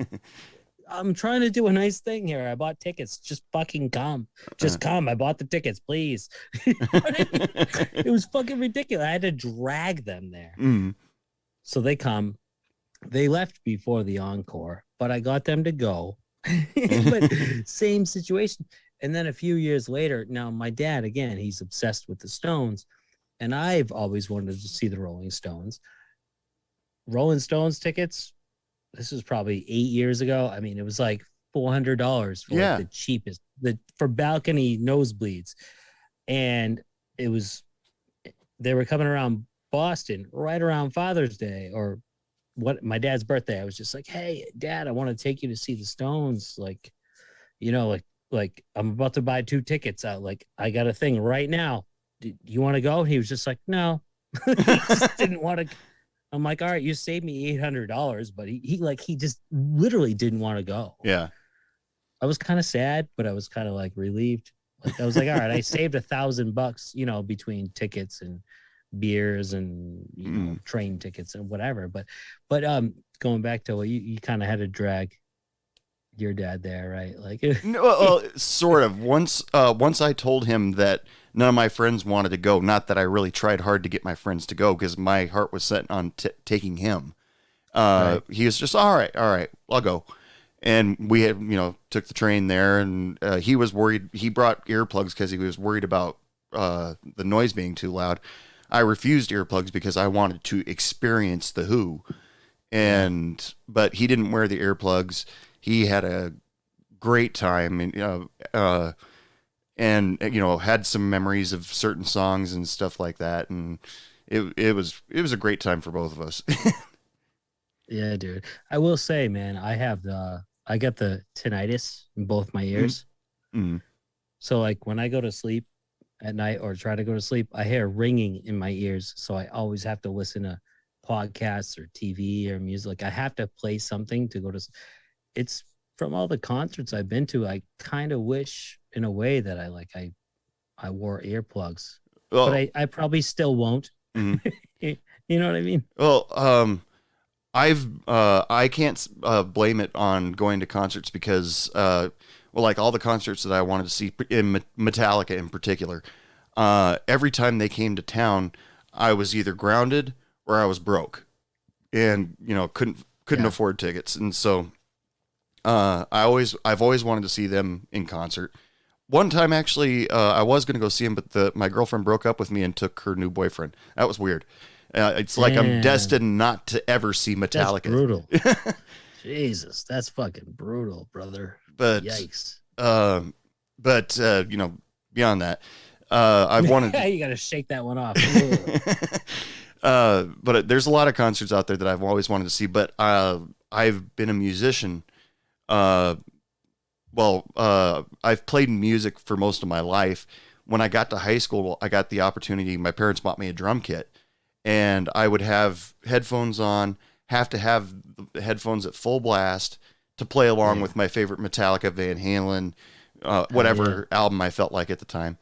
[SPEAKER 3] I'm trying to do a nice thing here. I bought tickets. Just fucking come. Just come. I bought the tickets, please. You know what I mean? It was fucking ridiculous. I had to drag them there. So they come. They left before the encore, but I got them to go. But same situation. And then a few years later, now my dad, again, he's obsessed with the Stones. And I've always wanted to see the Rolling Stones. Rolling Stones tickets, this was probably 8 years ago. I mean, it was like $400 for like the cheapest, for balcony nosebleeds. And they were coming around Boston right around Father's Day or my dad's birthday. I was just like, "Hey, Dad, I want to take you to see the Stones. Like, like I'm about to buy 2 tickets out. Like, I got a thing right now. Do you want to go?" He was just like, "No." He just didn't want to. I'm like, "All right, you saved me $800, but he just literally didn't want to go."
[SPEAKER 1] Yeah.
[SPEAKER 3] I was kind of sad, but I was kind of like relieved. Like, I was like, all right, I saved $1,000, between tickets and beers and train tickets and whatever. But going back to what you kind of had to drag your dad there, right? Like,
[SPEAKER 1] No, well, sort of. Once I told him that none of my friends wanted to go, not that I really tried hard to get my friends to go because my heart was set on taking him.
[SPEAKER 3] Right.
[SPEAKER 1] He was just, all right, I'll go. And we had, took the train there, and he was worried. He brought earplugs because he was worried about the noise being too loud. I refused earplugs because I wanted to experience the Who, but he didn't wear the earplugs. He had a great time, and had some memories of certain songs and stuff like that, and it was a great time for both of us.
[SPEAKER 3] Yeah, dude. I will say, man, I got the tinnitus in both my ears.
[SPEAKER 1] Mm.
[SPEAKER 3] So like when I go to sleep at night or try to go to sleep, I hear ringing in my ears. So I always have to listen to podcasts or TV or music. Like I have to play something to go to. It's from all the concerts I've been to. I kind of wish in a way that I wore earplugs, but I probably still won't.
[SPEAKER 1] Mm-hmm.
[SPEAKER 3] You know what I mean?
[SPEAKER 1] Well, I can't blame it on going to concerts because, like all the concerts that I wanted to see, in Metallica in particular, every time they came to town, I was either grounded or I was broke, and couldn't afford tickets, and so I've always wanted to see them in concert. One time, actually, I was going to go see him, but my girlfriend broke up with me and took her new boyfriend. That was weird. It's like I'm destined not to ever see Metallica.
[SPEAKER 3] That's brutal. Jesus, that's fucking brutal, brother.
[SPEAKER 1] But
[SPEAKER 3] yikes.
[SPEAKER 1] Beyond that, I've wanted.
[SPEAKER 3] You got to shake that one off.
[SPEAKER 1] But there's a lot of concerts out there that I've always wanted to see. But I've been a musician. I've played music for most of my life. When I got to high school, I got the opportunity. My parents bought me a drum kit. And I would have headphones on, have to have the headphones at full blast to play along with my favorite Metallica, Van Halen, whatever album I felt like at the time.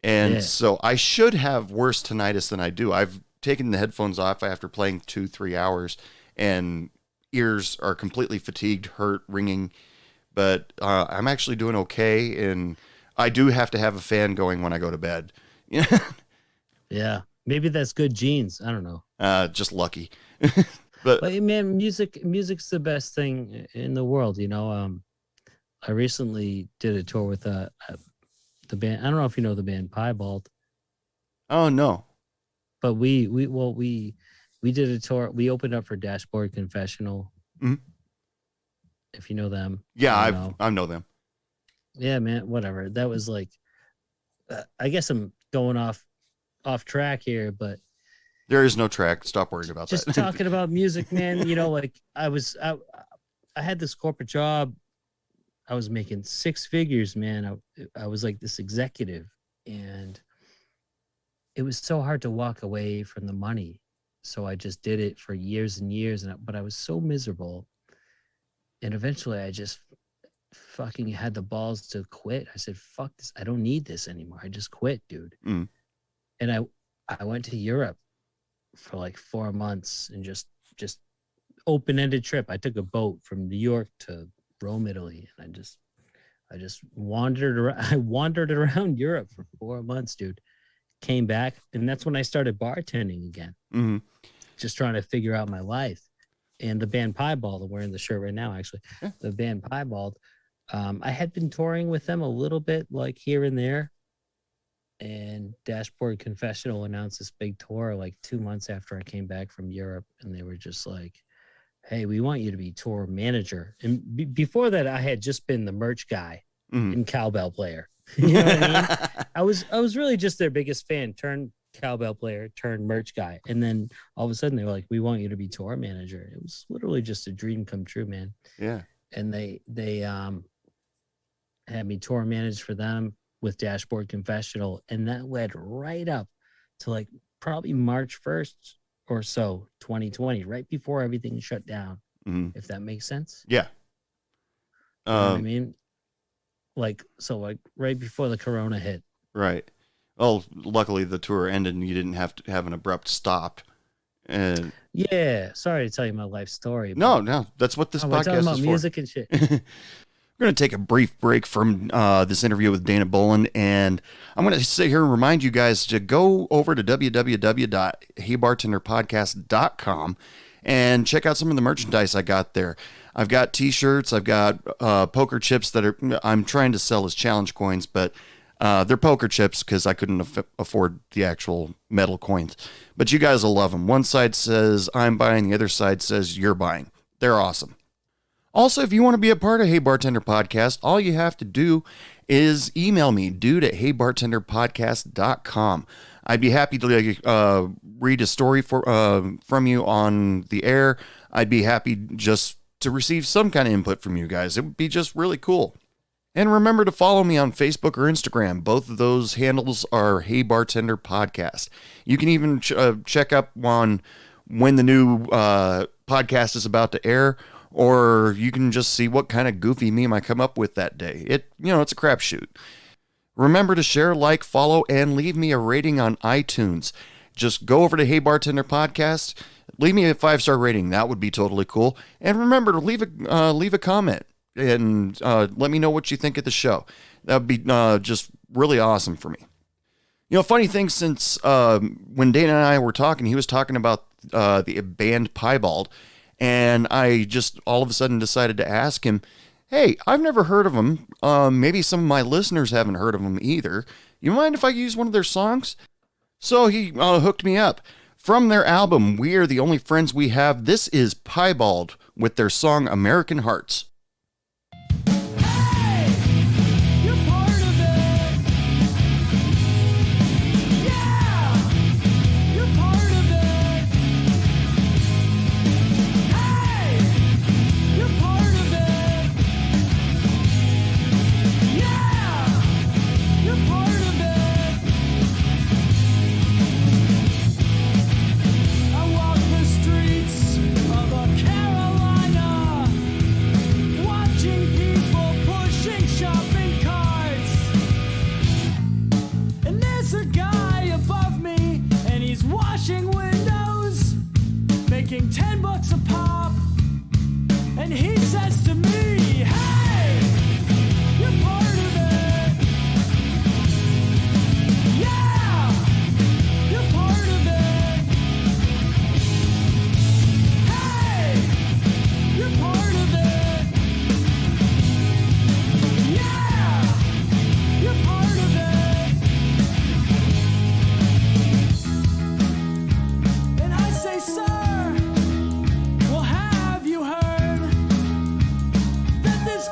[SPEAKER 1] And so I should have worse tinnitus than I do. I've taken the headphones off after playing 2-3 hours, and ears are completely fatigued, hurt, ringing. But I'm actually doing okay, and I do have to have a fan going when I go to bed.
[SPEAKER 3] Yeah. Maybe that's good genes. I don't know.
[SPEAKER 1] Just lucky.
[SPEAKER 3] But man, music's the best thing in the world. I recently did a tour with the band. I don't know if you know the band Piebald.
[SPEAKER 1] Oh no.
[SPEAKER 3] But we did a tour. We opened up for Dashboard Confessional.
[SPEAKER 1] Mm-hmm.
[SPEAKER 3] If you know them.
[SPEAKER 1] Yeah, I know them.
[SPEAKER 3] Yeah, man. Whatever. That was like. I guess I'm going off track here, but
[SPEAKER 1] there is no track. Stop worrying about
[SPEAKER 3] that. Just talking about music, man. Like I had this corporate job. I was making 6 figures, man. I was like this executive, and it was so hard to walk away from the money. So I just did it for years and years, but I was so miserable. And eventually I just fucking had the balls to quit. I said, fuck this. I don't need this anymore. I just quit, dude.
[SPEAKER 1] Mm.
[SPEAKER 3] And I went to Europe for like 4 months and just open-ended trip. I took a boat from New York to Rome, Italy, and I just wandered around. I wandered around Europe for 4 months, dude. Came back, and that's when I started bartending again.
[SPEAKER 1] Mm-hmm.
[SPEAKER 3] Just trying to figure out my life. And the band Piebald, I'm wearing the shirt right now, actually.
[SPEAKER 1] Yeah.
[SPEAKER 3] The band Piebald, I had been touring with them a little bit, like here and there. And Dashboard Confessional announced this big tour like 2 months after I came back from Europe. And they were just like, hey, we want you to be tour manager. And before that, I had just been the merch guy and cowbell player. You know what I mean? I was really just their biggest fan, turned cowbell player, turned merch guy. And then all of a sudden they were like, we want you to be tour manager. It was literally just a dream come true, man.
[SPEAKER 1] Yeah.
[SPEAKER 3] And they had me tour manage for them with Dashboard Confessional. And that led right up to like probably March 1st or so, 2020, right before everything shut down, if that makes sense.
[SPEAKER 1] Yeah.
[SPEAKER 3] You know what I mean? Like right before the Corona hit.
[SPEAKER 1] Right. Well, luckily the tour ended and you didn't have to have an abrupt stop. And
[SPEAKER 3] yeah, sorry to tell you my life story.
[SPEAKER 1] No, that's what this
[SPEAKER 3] we're talking
[SPEAKER 1] podcast
[SPEAKER 3] about
[SPEAKER 1] is for.
[SPEAKER 3] music and shit.
[SPEAKER 1] We're going to take a brief break from this interview with Dana Bollen, and I'm going to sit here and remind you guys to go over to www.heybartenderpodcast.com and check out some of the merchandise I got there. I've got t-shirts, I've got poker chips that I'm trying to sell as challenge coins, but they're poker chips because I couldn't afford the actual metal coins. But you guys will love them. One side says I'm buying, the other side says you're buying. They're awesome. Also, if you want to be a part of Hey Bartender Podcast, all you have to do is email me, dude@heybartenderpodcast.com. I'd be happy to read a story from you on the air. I'd be happy just to receive some kind of input from you guys. It would be just really cool. And remember to follow me on Facebook or Instagram. Both of those handles are Hey Bartender Podcast. You can even check up on when the new podcast is about to air, or you can just see what kind of goofy meme I come up with that day. It's a crapshoot. Remember to share, like, follow, and leave me a rating on iTunes. Just go over to Hey Bartender Podcast, leave me a 5-star rating. That would be totally cool. And remember to leave a comment and let me know what you think of the show. That would be just really awesome for me. Funny thing, since when Dana and I were talking, he was talking about the band Piebald. And I just all of a sudden decided to ask him, hey, I've never heard of them. Maybe some of my listeners haven't heard of them either. You mind if I use one of their songs? So he hooked me up. From their album, We Are the Only Friends We Have, this is Piebald with their song American Hearts.
[SPEAKER 4] $10 a pop, and he says to me, hey, you're part of it. Yeah, you're part of it. Hey, you're part of it. Yeah, you're part of it. And I say, sir, have you heard that this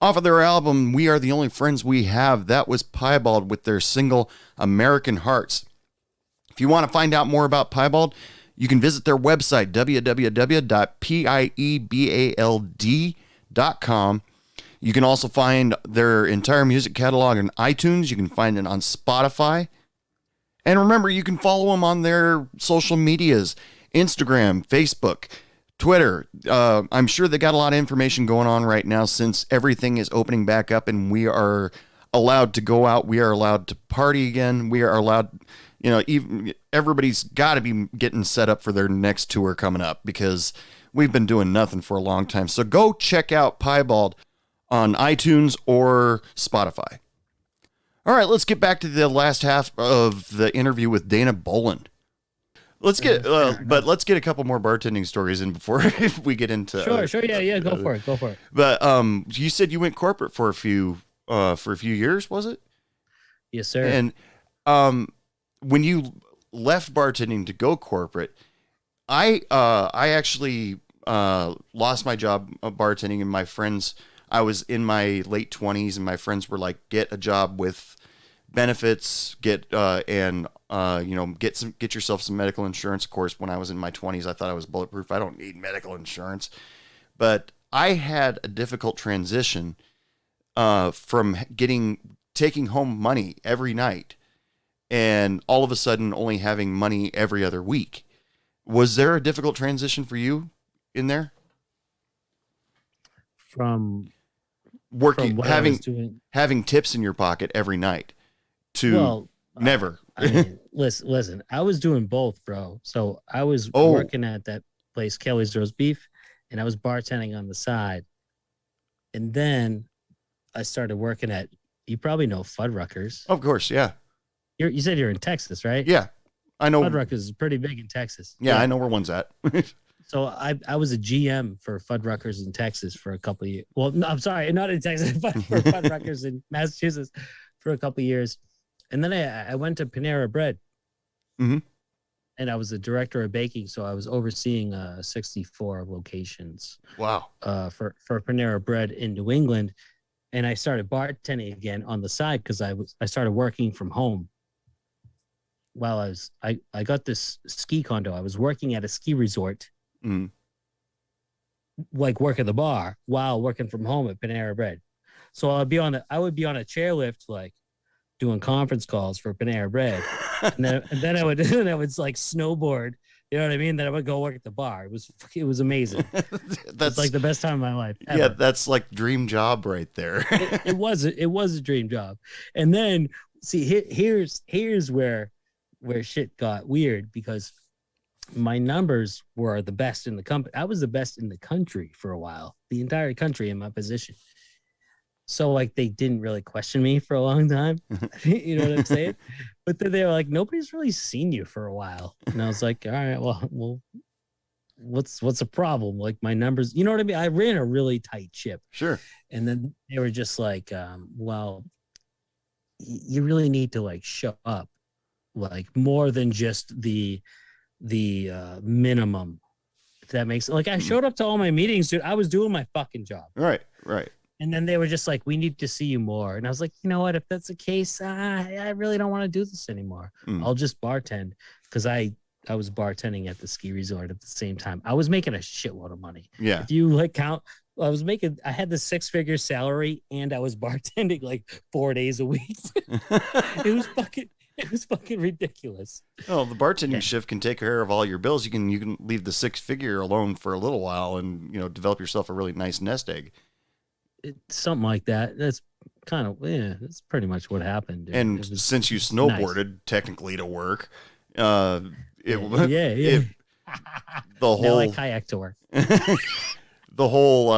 [SPEAKER 1] off of their album We Are the Only Friends We Have. That was Piebald with their single American Hearts. If you want to find out more about Piebald, you can visit their website, www.piebald.com. You can also find their entire music catalog on iTunes. You can find it on Spotify. And remember, you can follow them on their social medias, Instagram, Facebook, Twitter. I'm sure they got a lot of information going on right now since everything is opening back up and we are allowed to go out. We are allowed to party again. We are allowed, even everybody's got to be getting set up for their next tour coming up because we've been doing nothing for a long time. So go check out Piebald on iTunes or Spotify. All right, let's get back to the last half of the interview with Dana Bollen. Let's get a couple more bartending stories in before we get into.
[SPEAKER 3] Sure, yeah, go for it.
[SPEAKER 1] But you said you went corporate for a few years, was it?
[SPEAKER 3] Yes, sir.
[SPEAKER 1] And when you left bartending to go corporate, I actually lost my job bartending, and my friends. I was in my late 20s, and my friends were like, "Get a job with benefits, get yourself some medical insurance." Of course, when I was in my 20s, I thought I was bulletproof. I don't need medical insurance, but I had a difficult transition from taking home money every night, and all of a sudden only having money every other week. Was there a difficult transition for you in there?
[SPEAKER 3] From
[SPEAKER 1] having tips in your pocket every night to never.
[SPEAKER 3] I mean, listen, I was doing both, bro. So I was working at that place, Kelly's Roast Beef, and I was bartending on the side. And then I started working at, you probably know Fuddruckers.
[SPEAKER 1] Of course, yeah.
[SPEAKER 3] You said you're in Texas, right?
[SPEAKER 1] Yeah, I know.
[SPEAKER 3] Fuddruckers is pretty big in Texas.
[SPEAKER 1] Yeah, I know where one's at.
[SPEAKER 3] So I was a GM for Fuddruckers in Texas for a couple of years. Well, no, I'm sorry, not in Texas, but for Fuddruckers in Massachusetts for a couple of years. And then I went to Panera Bread.
[SPEAKER 1] Mm-hmm.
[SPEAKER 3] And I was the director of baking, so I was overseeing 64 locations.
[SPEAKER 1] Wow.
[SPEAKER 3] For Panera Bread in New England. And I started bartending again on the side because I started working from home. While I got this ski condo. I was working at a ski resort.
[SPEAKER 1] Mm.
[SPEAKER 3] Like working the bar while working from home at Panera Bread. So I would be on a chairlift, like doing conference calls for Panera Bread. and then I would like snowboard, you know what I mean? Then I would go work at the bar. It was amazing. That's like the best time of my life ever.
[SPEAKER 1] Yeah, that's like dream job right there.
[SPEAKER 3] it was a dream job. And then see here's where shit got weird because my numbers were the best in the company. I was the best in the country for a while, the entire country in my position. So like they didn't really question me for a long time. You know what I'm saying? But then they were like, nobody's really seen you for a while. And I was like, all right, well, what's the problem? Like my numbers, you know what I mean? I ran a really tight ship.
[SPEAKER 1] Sure. And
[SPEAKER 3] then they were just like, well, you really need to like show up like more than just the minimum, if that makes like I showed up to all my meetings, dude. I was doing my fucking job.
[SPEAKER 1] Right.
[SPEAKER 3] And then they were just like, we need to see you more. And I was like, you know what, if that's the case, I really don't want to do this anymore. I'll just bartend, because I was bartending at the ski resort at the same time. I was making a shitload of money. Yeah, if you like count, I had the 6-figure salary and I was bartending like 4 days a week. It was fucking ridiculous.
[SPEAKER 1] Oh, the bartending shift can take care of all your bills. You can leave the 6-figure alone for a little while and develop yourself a really nice nest egg.
[SPEAKER 3] Something like that. That's kind of that's pretty much what happened.
[SPEAKER 1] And since you snowboarded technically to work, the whole
[SPEAKER 3] now I kayak to work.
[SPEAKER 1] The whole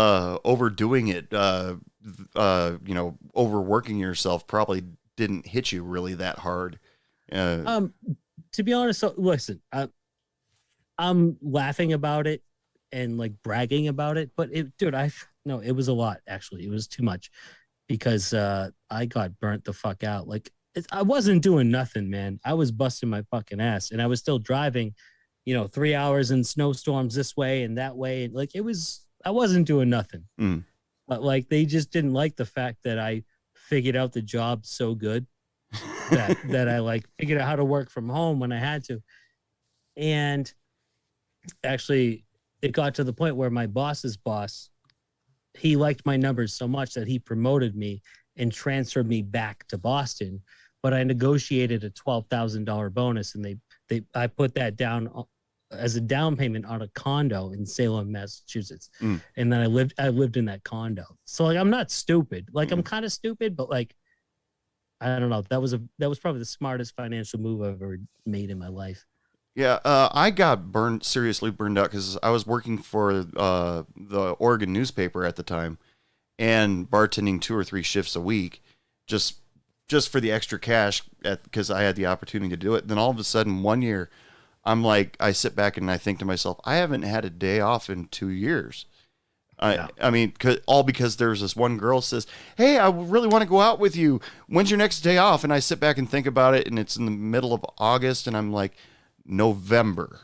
[SPEAKER 1] overdoing it, overworking yourself probably didn't hit you really that hard.
[SPEAKER 3] To be honest, so listen, I'm laughing about it and like bragging about it, but it was a lot. Actually, it was too much because I got burnt the fuck out. Like I wasn't doing nothing, man. I was busting my fucking ass, and I was still driving, 3 hours in snowstorms this way and that way. Like I wasn't doing nothing. but like they just didn't like the fact that I figured out the job so good that I like figured out how to work from home when I had to. And actually, it got to the point where my boss's boss, he liked my numbers so much that he promoted me and transferred me back to Boston. But I negotiated a $12,000 bonus, and I put that down as a down payment on a condo in Salem, Massachusetts. And then I lived in that condo. So like I'm not stupid. Like I'm kind of stupid, but like I don't know. That was probably the smartest financial move I've ever made in my life.
[SPEAKER 1] Yeah, I got seriously burned out because I was working for the Oregon newspaper at the time, and bartending 2 or 3 shifts a week, just for the extra cash, because I had the opportunity to do it. Then all of a sudden, one year, I'm like, I sit back and I think to myself, I haven't had a day off in 2 years. I mean, all because there's this one girl says, "Hey, I really want to go out with you. When's your next day off?" And I sit back and think about it, and it's in the middle of August, and I'm like, November.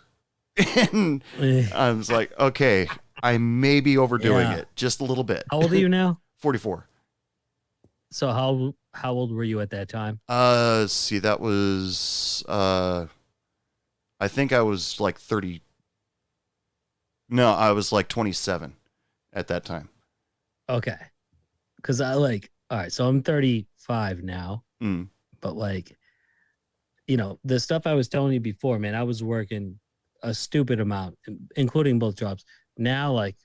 [SPEAKER 1] And I was like, okay, I may be overdoing it just a little bit.
[SPEAKER 3] How old are you now?
[SPEAKER 1] 44.
[SPEAKER 3] So how old were you at that time?
[SPEAKER 1] See, that was I think I was like 30. No, I was like 27 at that time.
[SPEAKER 3] Okay. Cause all right, so I'm 35 now, but like, you know, the stuff I was telling you before, man, I was working a stupid amount, including both jobs. Now, like,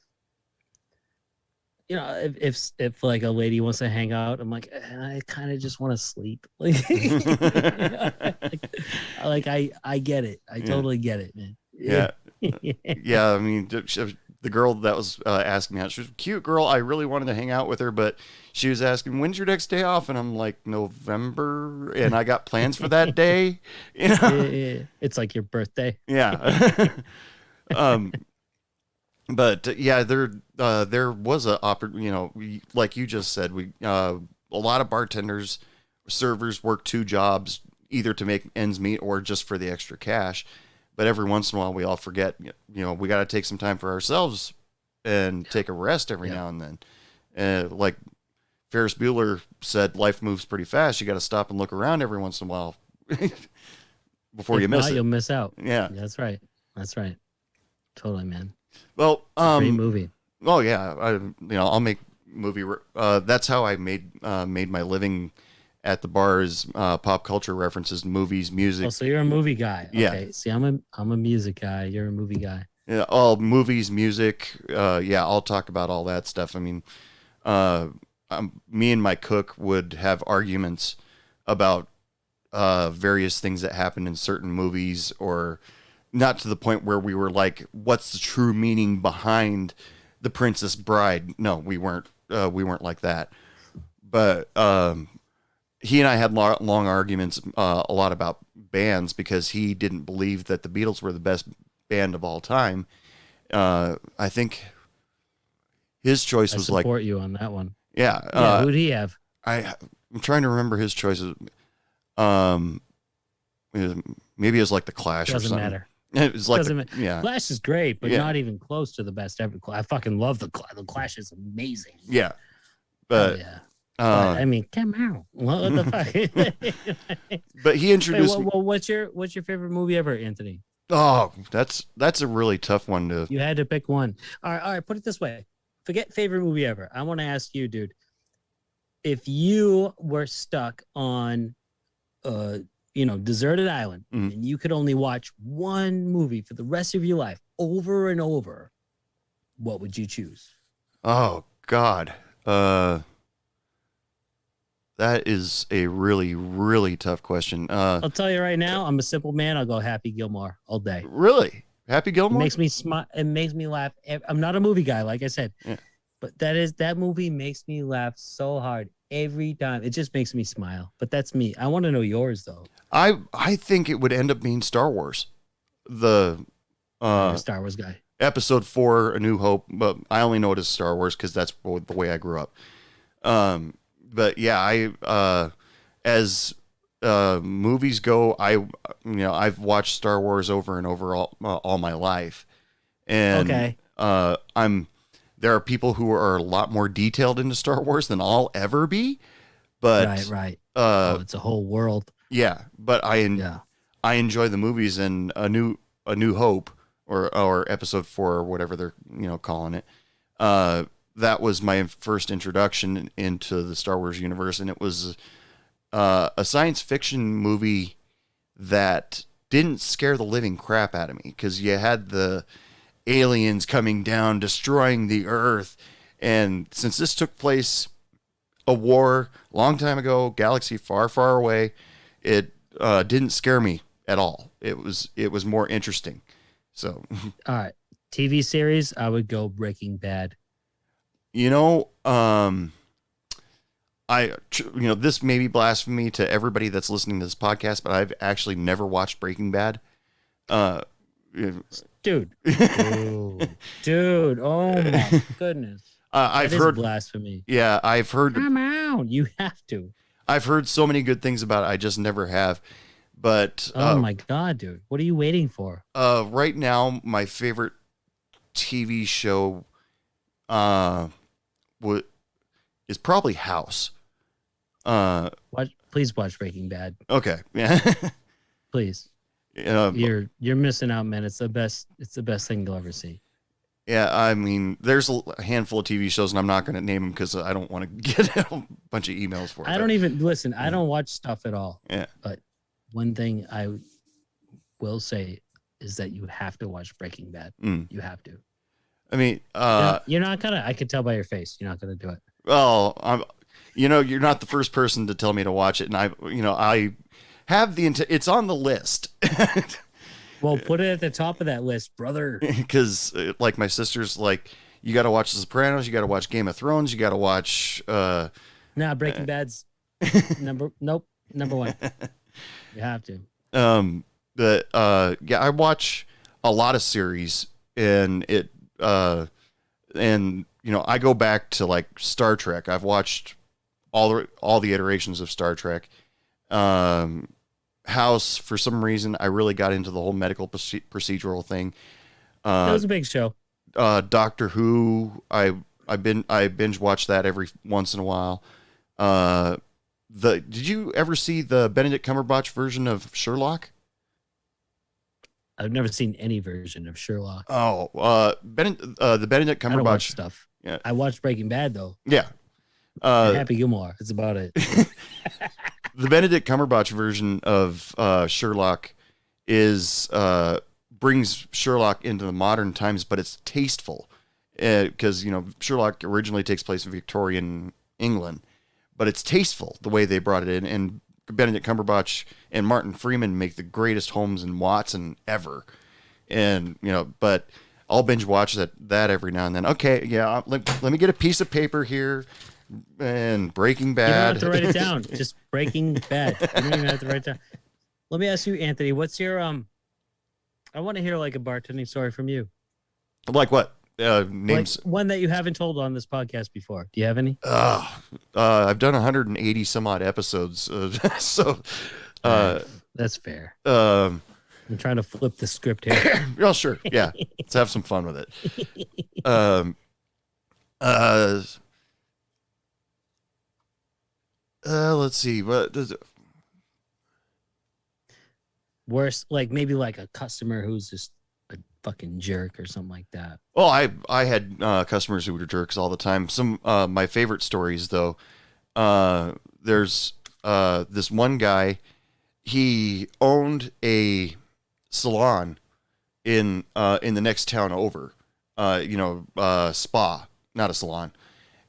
[SPEAKER 3] you know, if like a lady wants to hang out, I'm like, I kind of just want to sleep. Like, I get it. I totally get it, man.
[SPEAKER 1] Yeah. Yeah. I mean, the girl that was asking me out, she was a cute girl. I really wanted to hang out with her, but she was asking, when's your next day off? And I'm like, November. And I got plans for that day. You know?
[SPEAKER 3] Yeah. It's like your birthday.
[SPEAKER 1] Yeah. But yeah, there was you know, like you just said, a lot of bartenders, servers work 2 jobs, either to make ends meet or just for the extra cash. But every once in a while, we all forget, you know, we got to take some time for ourselves and take a rest every now and then. Like Ferris Bueller said, life moves pretty fast. You got to stop and look around every once in a while before you miss it.
[SPEAKER 3] You'll miss out.
[SPEAKER 1] Yeah,
[SPEAKER 3] that's right. That's right. Totally, man.
[SPEAKER 1] Well,
[SPEAKER 3] great movie.
[SPEAKER 1] Oh yeah, I'll make movie. That's how I made my living at the bar, is pop culture references, movies, music.
[SPEAKER 3] Oh, so you're a movie guy.
[SPEAKER 1] Yeah.
[SPEAKER 3] Okay. See, I'm a music guy. You're a movie guy.
[SPEAKER 1] Yeah, all movies, music. Yeah, I'll talk about all that stuff. I mean, me and my cook would have arguments about various things that happened in certain movies, or not to the point where we were like, what's the true meaning behind The Princess Bride? No, we weren't like that. But he and I had long arguments a lot about bands, because he didn't believe that the Beatles were the best band of all time. I think his choice was like...
[SPEAKER 3] I support you on that one.
[SPEAKER 1] Yeah.
[SPEAKER 3] Who'd he have?
[SPEAKER 1] I'm trying to remember his choices. Maybe it was like the Clash or something.
[SPEAKER 3] Doesn't matter.
[SPEAKER 1] It was like
[SPEAKER 3] yeah. Clash is great, but not even close to the best ever. I fucking love the Clash. Is amazing.
[SPEAKER 1] Yeah, but
[SPEAKER 3] I mean, come on. What the fuck?
[SPEAKER 1] But he introduced.
[SPEAKER 3] Well, what's your favorite movie ever, Anthony?
[SPEAKER 1] Oh, that's a really tough one to.
[SPEAKER 3] You had to pick one. All right. Put it this way: forget favorite movie ever. I want to ask you, dude. If you were stuck on, deserted island, and you could only watch one movie for the rest of your life over and over, what would you choose?
[SPEAKER 1] Oh God. That is a really, really tough question.
[SPEAKER 3] I'll tell you right now, I'm a simple man. I'll go Happy Gilmore all day.
[SPEAKER 1] Really? Happy Gilmore?
[SPEAKER 3] It makes me smile. It makes me laugh. I'm not a movie guy, like I said, but that movie makes me laugh so hard every time. It just makes me smile. But that's me. I want to know yours though.
[SPEAKER 1] I think it would end up being Star Wars. The
[SPEAKER 3] Star Wars guy.
[SPEAKER 1] Episode 4, A New Hope, but I only know it as Star Wars because that's the way I grew up. But yeah, as movies go, I've watched Star Wars over and over all my life, and there are people who are a lot more detailed into Star Wars than I'll ever be. But
[SPEAKER 3] Right. It's a whole world.
[SPEAKER 1] yeah, but I enjoy the movies, and a New Hope or Episode 4 or whatever they're calling it. That was my first introduction into the Star Wars universe, and it was a science fiction movie that didn't scare the living crap out of me, because you had the aliens coming down, destroying the Earth, and since this took place a war long time ago, galaxy far, far away, it didn't scare me at all. It was more interesting. So,
[SPEAKER 3] All right, TV series, I would go Breaking Bad.
[SPEAKER 1] This may be blasphemy to everybody that's listening to this podcast, but I've actually never watched Breaking Bad.
[SPEAKER 3] Dude, oh my goodness.
[SPEAKER 1] I've
[SPEAKER 3] That is
[SPEAKER 1] heard
[SPEAKER 3] blasphemy.
[SPEAKER 1] Yeah, I've heard.
[SPEAKER 3] Come out, you have to.
[SPEAKER 1] I've heard so many good things about it. I just never have. But
[SPEAKER 3] Oh my god, dude, what are you waiting for?
[SPEAKER 1] right now, my favorite TV show is probably House.
[SPEAKER 3] Please watch Breaking Bad.
[SPEAKER 1] Okay, yeah.
[SPEAKER 3] Please. You're missing out, man. It's the best thing you'll ever see.
[SPEAKER 1] Yeah, I mean, there's a handful of TV shows, and I'm not going to name them because I don't want to get a bunch of emails for it.
[SPEAKER 3] I don't even listen. I don't watch stuff at all.
[SPEAKER 1] Yeah.
[SPEAKER 3] But one thing I will say is that you have to watch Breaking Bad. You have to.
[SPEAKER 1] I mean,
[SPEAKER 3] you're not gonna. I can tell by your face, you're not gonna do it.
[SPEAKER 1] Well, you're not the first person to tell me to watch it, and I have it's on the list.
[SPEAKER 3] Well, put it at the top of that list, brother.
[SPEAKER 1] Because like my sister's like, you got to watch The Sopranos, you got to watch Game of Thrones, you got to watch.
[SPEAKER 3] Breaking Bad's number one. You have to.
[SPEAKER 1] I watch a lot of series, and I go back to like Star Trek. I've watched all the iterations of Star Trek. House, for some reason, I really got into the whole medical procedural thing.
[SPEAKER 3] That was a big show.
[SPEAKER 1] Doctor Who, I binge watch that every once in a while. Did you ever see the Benedict Cumberbatch version of Sherlock?
[SPEAKER 3] I've never seen any version of Sherlock.
[SPEAKER 1] Oh, the Benedict Cumberbatch
[SPEAKER 3] I don't watch stuff.
[SPEAKER 1] Yeah,
[SPEAKER 3] I watched Breaking Bad though.
[SPEAKER 1] Yeah,
[SPEAKER 3] Happy Gilmore. That's about it.
[SPEAKER 1] The Benedict Cumberbatch version of Sherlock brings Sherlock into the modern times, but it's tasteful because Sherlock originally takes place in Victorian England, but it's tasteful the way they brought it in. And Benedict Cumberbatch and Martin Freeman make the greatest Holmes and Watson ever. And but I'll binge watch that every now and then. Okay, yeah, let me get a piece of paper here. And Breaking Bad.
[SPEAKER 3] You don't have to write it down. Just Breaking Bad. You don't even have to write it down. Let me ask you, Anthony, what's your I want to hear like a bartending story from you.
[SPEAKER 1] Like what? Names?
[SPEAKER 3] Like one that you haven't told on this podcast before. Do you have any?
[SPEAKER 1] I've done 180 some odd episodes, so
[SPEAKER 3] that's fair. I'm trying to flip the script here.
[SPEAKER 1] Well, sure, yeah. Let's have some fun with it. Let's see. What does it?
[SPEAKER 3] Worse, like maybe like a customer who's just a fucking jerk or something like that.
[SPEAKER 1] Well, I had customers who were jerks all the time. Some my favorite stories though. There's this one guy. He owned a salon in the next town over. Spa, not a salon.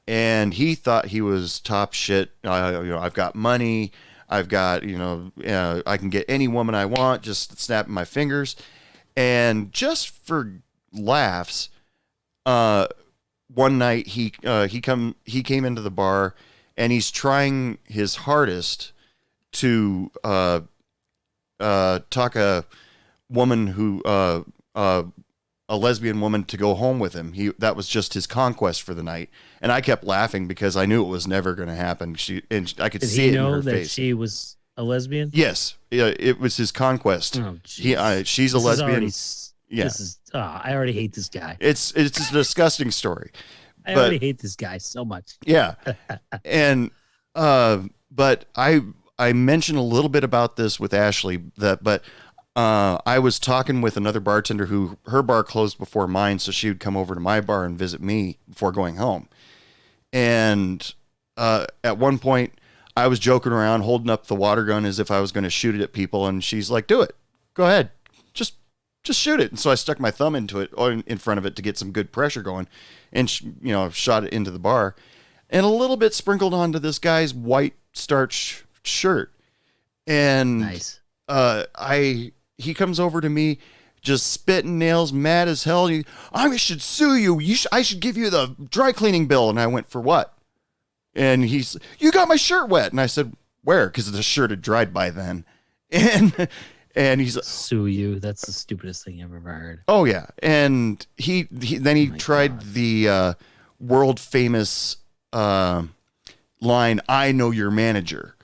[SPEAKER 1] And he thought he was top shit. I've got money. I've got, I can get any woman I want, just snapping my fingers. And just for laughs, one night he came into the bar, and he's trying his hardest to talk a woman who a lesbian woman to go home with him. That was just his conquest for the night. And I kept laughing because I knew it was never going to happen. I could see it in her face. Did he know that
[SPEAKER 3] she was a lesbian?
[SPEAKER 1] Yes, it was his conquest.
[SPEAKER 3] Oh,
[SPEAKER 1] she's a lesbian.
[SPEAKER 3] I already hate this guy.
[SPEAKER 1] It's a disgusting story,
[SPEAKER 3] I
[SPEAKER 1] But-
[SPEAKER 3] already hate this guy so much.
[SPEAKER 1] Yeah. And but I mentioned a little bit about this with Ashley but I was talking with another bartender who her bar closed before mine, so she would come over to my bar and visit me before going home. And at one point I was joking around holding up the water gun as if I was going to shoot it at people, and she's like, "Do it. Go ahead. Just shoot it." And so I stuck my thumb into it or in front of it to get some good pressure going, and shot it into the bar, and a little bit sprinkled onto this guy's white starch shirt. And
[SPEAKER 3] Nice.
[SPEAKER 1] he comes over to me just spitting nails, mad as hell. I should sue you. I should give you the dry cleaning bill. And I went, "For what?" And he's, "You got my shirt wet." And I said, "Where?" Because the shirt had dried by then. And he's,
[SPEAKER 3] Sue you. That's the stupidest thing I've ever heard.
[SPEAKER 1] "Oh yeah." And he then he
[SPEAKER 3] my
[SPEAKER 1] tried
[SPEAKER 3] God.
[SPEAKER 1] the world famous line, "I know your manager."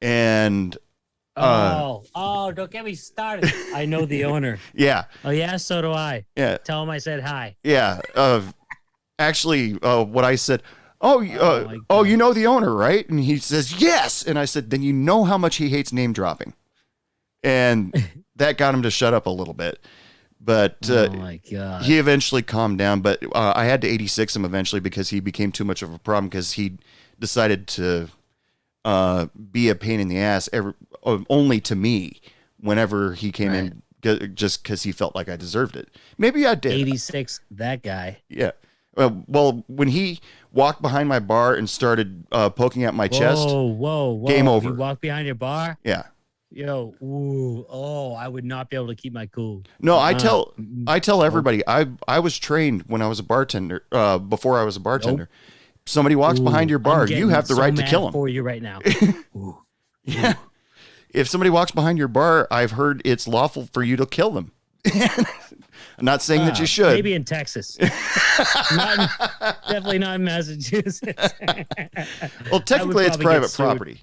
[SPEAKER 1] And
[SPEAKER 3] Don't get me started. I know the owner.
[SPEAKER 1] yeah,
[SPEAKER 3] Oh yeah, so do I.
[SPEAKER 1] yeah.
[SPEAKER 3] Tell him I said hi.
[SPEAKER 1] Yeah. Actually, what I said,
[SPEAKER 3] my God.
[SPEAKER 1] you know the owner, right? And he says, "Yes." And I said, "Then you know how much he hates name dropping." And that got him to shut up a little bit. But
[SPEAKER 3] Oh my God.
[SPEAKER 1] he eventually calmed down. But I had to 86 him eventually because he became too much of a problem because he decided to be a pain in the ass only to me whenever he came in, just because he felt like I deserved it. Maybe I did.
[SPEAKER 3] 86, that guy.
[SPEAKER 1] Yeah. Well, when he walked behind my bar and started poking at my chest,
[SPEAKER 3] Whoa.
[SPEAKER 1] game over.
[SPEAKER 3] You walk behind your bar?
[SPEAKER 1] yeah.
[SPEAKER 3] I would not be able to keep my cool.
[SPEAKER 1] No, I tell everybody I was trained when I was a bartender. Before I was a bartender, somebody walks behind your bar, you have the right to kill him.
[SPEAKER 3] For you right now. Ooh.
[SPEAKER 1] Yeah. If somebody walks behind your bar, I've heard it's lawful for you to kill them. I'm not saying that you should.
[SPEAKER 3] Maybe in Texas. Definitely not in Massachusetts.
[SPEAKER 1] Well, technically it's
[SPEAKER 3] probably
[SPEAKER 1] private
[SPEAKER 3] get sued.
[SPEAKER 1] property.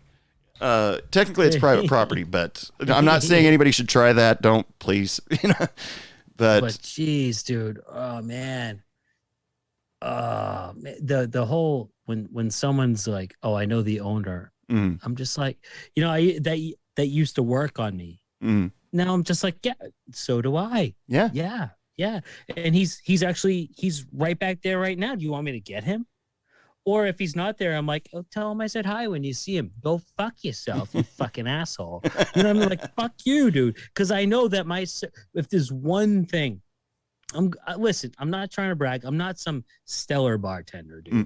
[SPEAKER 1] Technically it's private property, but I'm not saying anybody should try that. Don't, please.
[SPEAKER 3] But geez, dude. Oh man. The whole when someone's like, "Oh, I know the owner," I'm just like, that used to work on me. Now I'm just like, yeah, so do I.
[SPEAKER 1] Yeah.
[SPEAKER 3] Yeah. And he's right back there right now. Do you want me to get him? Or if he's not there, I'm like, "Oh, tell him I said hi when you see him. Go fuck yourself, you fucking asshole." You know what I mean? Like, fuck you, dude. Because I know that if there's one thing, listen, I'm not trying to brag. I'm not some stellar bartender, dude.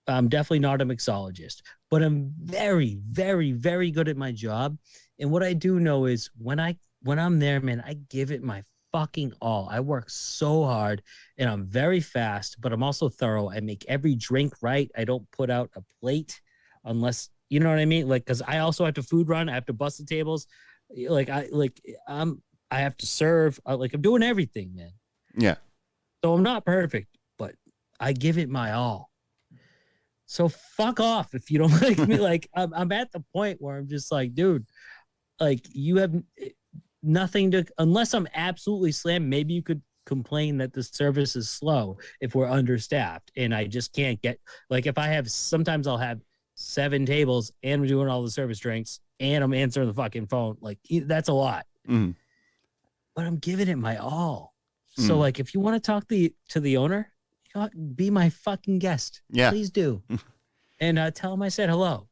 [SPEAKER 3] I'm definitely not a mixologist, but I'm very, very, very good at my job. And what I do know is when I'm there, man, I give it my fucking all. I work so hard and I'm very fast, but I'm also thorough. I make every drink right. I don't put out a plate unless, you know what I mean? Like, cause I also have to food run. I have to bust the tables. I have to serve. I'm doing everything, man.
[SPEAKER 1] Yeah.
[SPEAKER 3] So I'm not perfect, but I give it my all. So fuck off if you don't like me. Like I'm at the point where I'm just like, dude, like you have nothing to, unless I'm absolutely slammed. Maybe you could complain that the service is slow if we're understaffed and I just can't get, like if sometimes I'll have 7 tables and we're doing all the service drinks and I'm answering the fucking phone. Like that's a lot, but I'm giving it my all. So like, if you want to talk to the owner, be my fucking guest.
[SPEAKER 1] Yeah.
[SPEAKER 3] Please do. And tell him I said hello.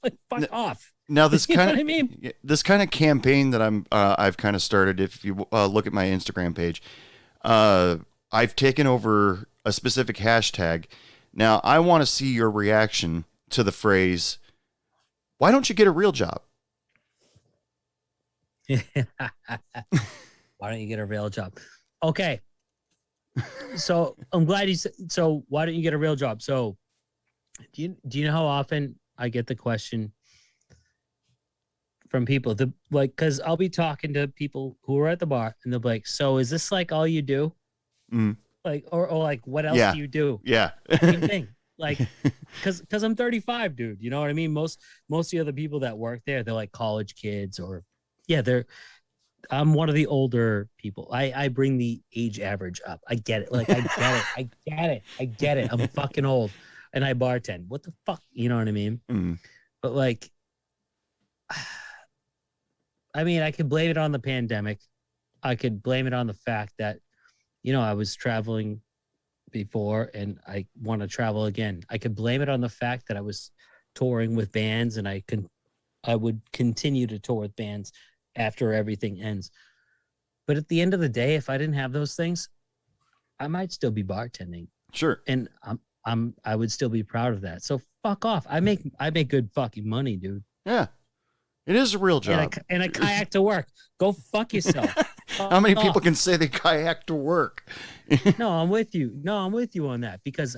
[SPEAKER 3] Like, fuck off.
[SPEAKER 1] Now this
[SPEAKER 3] You know
[SPEAKER 1] kind
[SPEAKER 3] what
[SPEAKER 1] of
[SPEAKER 3] I mean?
[SPEAKER 1] this kind of campaign that I've kind of started. If you look at my Instagram page, I've taken over a specific hashtag. Now I want to see your reaction to the phrase, "Why don't you get a real job?"
[SPEAKER 3] Why don't you get a real job? Okay. So I'm glad you said, so why don't you get a real job? So do you know how often I get the question from people cause I'll be talking to people who are at the bar and they'll be like, "So is this like all you do?" Like, or like, what else do you do?
[SPEAKER 1] Yeah.
[SPEAKER 3] Same thing. Like, cause I'm 35, dude. You know what I mean? Most of the other people that work there, they're like college kids or they're I'm one of the older people. I bring the age average up. I get it. Like I get it. I get it. I get it. I'm fucking old and I bartend. What the fuck? You know what I mean?
[SPEAKER 1] Mm.
[SPEAKER 3] But like, I mean, I could blame it on the pandemic. I could blame it on the fact that, I was traveling before and I want to travel again. I could blame it on the fact that I was touring with bands and I would continue to tour with bands after everything ends. But at the end of the day, if I didn't have those things, I might still be bartending.
[SPEAKER 1] Sure.
[SPEAKER 3] And I would still be proud of that. So fuck off. I make good fucking money, dude.
[SPEAKER 1] Yeah. It is a real job.
[SPEAKER 3] And I kayak to work. Go fuck yourself.
[SPEAKER 1] How many people can say they kayak to work?
[SPEAKER 3] No, I'm with you. No, I'm with you on that because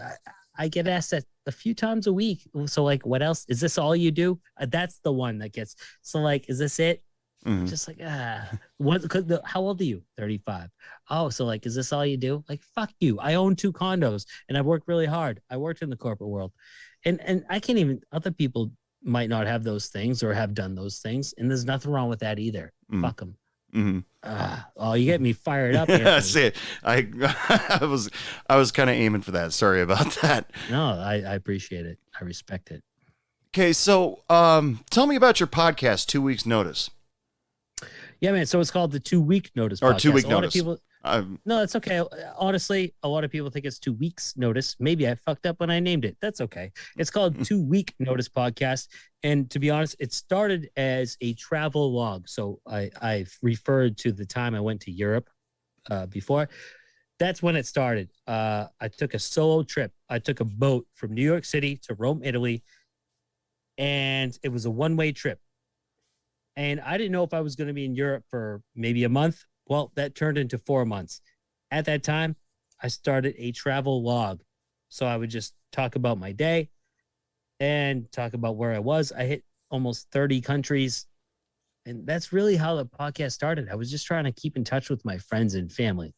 [SPEAKER 3] I get asked that a few times a week. So like, what else? Is this all you do? That's the one that gets. So like, is this it?
[SPEAKER 1] Mhm.
[SPEAKER 3] Just like, what? How old are you? 35. Oh, so like, is this all you do? Like, fuck you. I own 2 condos and I've worked really hard. I worked in the corporate world, and I can't even. Other people might not have those things or have done those things, and there's nothing wrong with that either. Fuck them. Oh, you get me fired up.
[SPEAKER 1] See, I was kind of aiming for that. Sorry about that.
[SPEAKER 3] No, I appreciate it. I respect it.
[SPEAKER 1] Okay, so tell me about your podcast, 2 Weeks Notice.
[SPEAKER 3] Yeah, man. So it's called the 2 Week Notice
[SPEAKER 1] Or
[SPEAKER 3] podcast.
[SPEAKER 1] 2 Week
[SPEAKER 3] A lot of
[SPEAKER 1] Notice.
[SPEAKER 3] people, no, it's okay. Honestly, a lot of people think it's 2 weeks notice. Maybe I fucked up when I named it. That's okay. It's called 2 Week Notice Podcast. And to be honest, it started as a travel log. So I've referred to the time I went to Europe before. That's when it started. I took a solo trip. I took a boat from New York City to Rome, Italy. And it was a one-way trip. And I didn't know if I was going to be in Europe for maybe a month. Well, that turned into 4 months. At that time, I started a travel log. So I would just talk about my day and talk about where I was. I hit almost 30 countries. And that's really how the podcast started. I was just trying to keep in touch with my friends and family.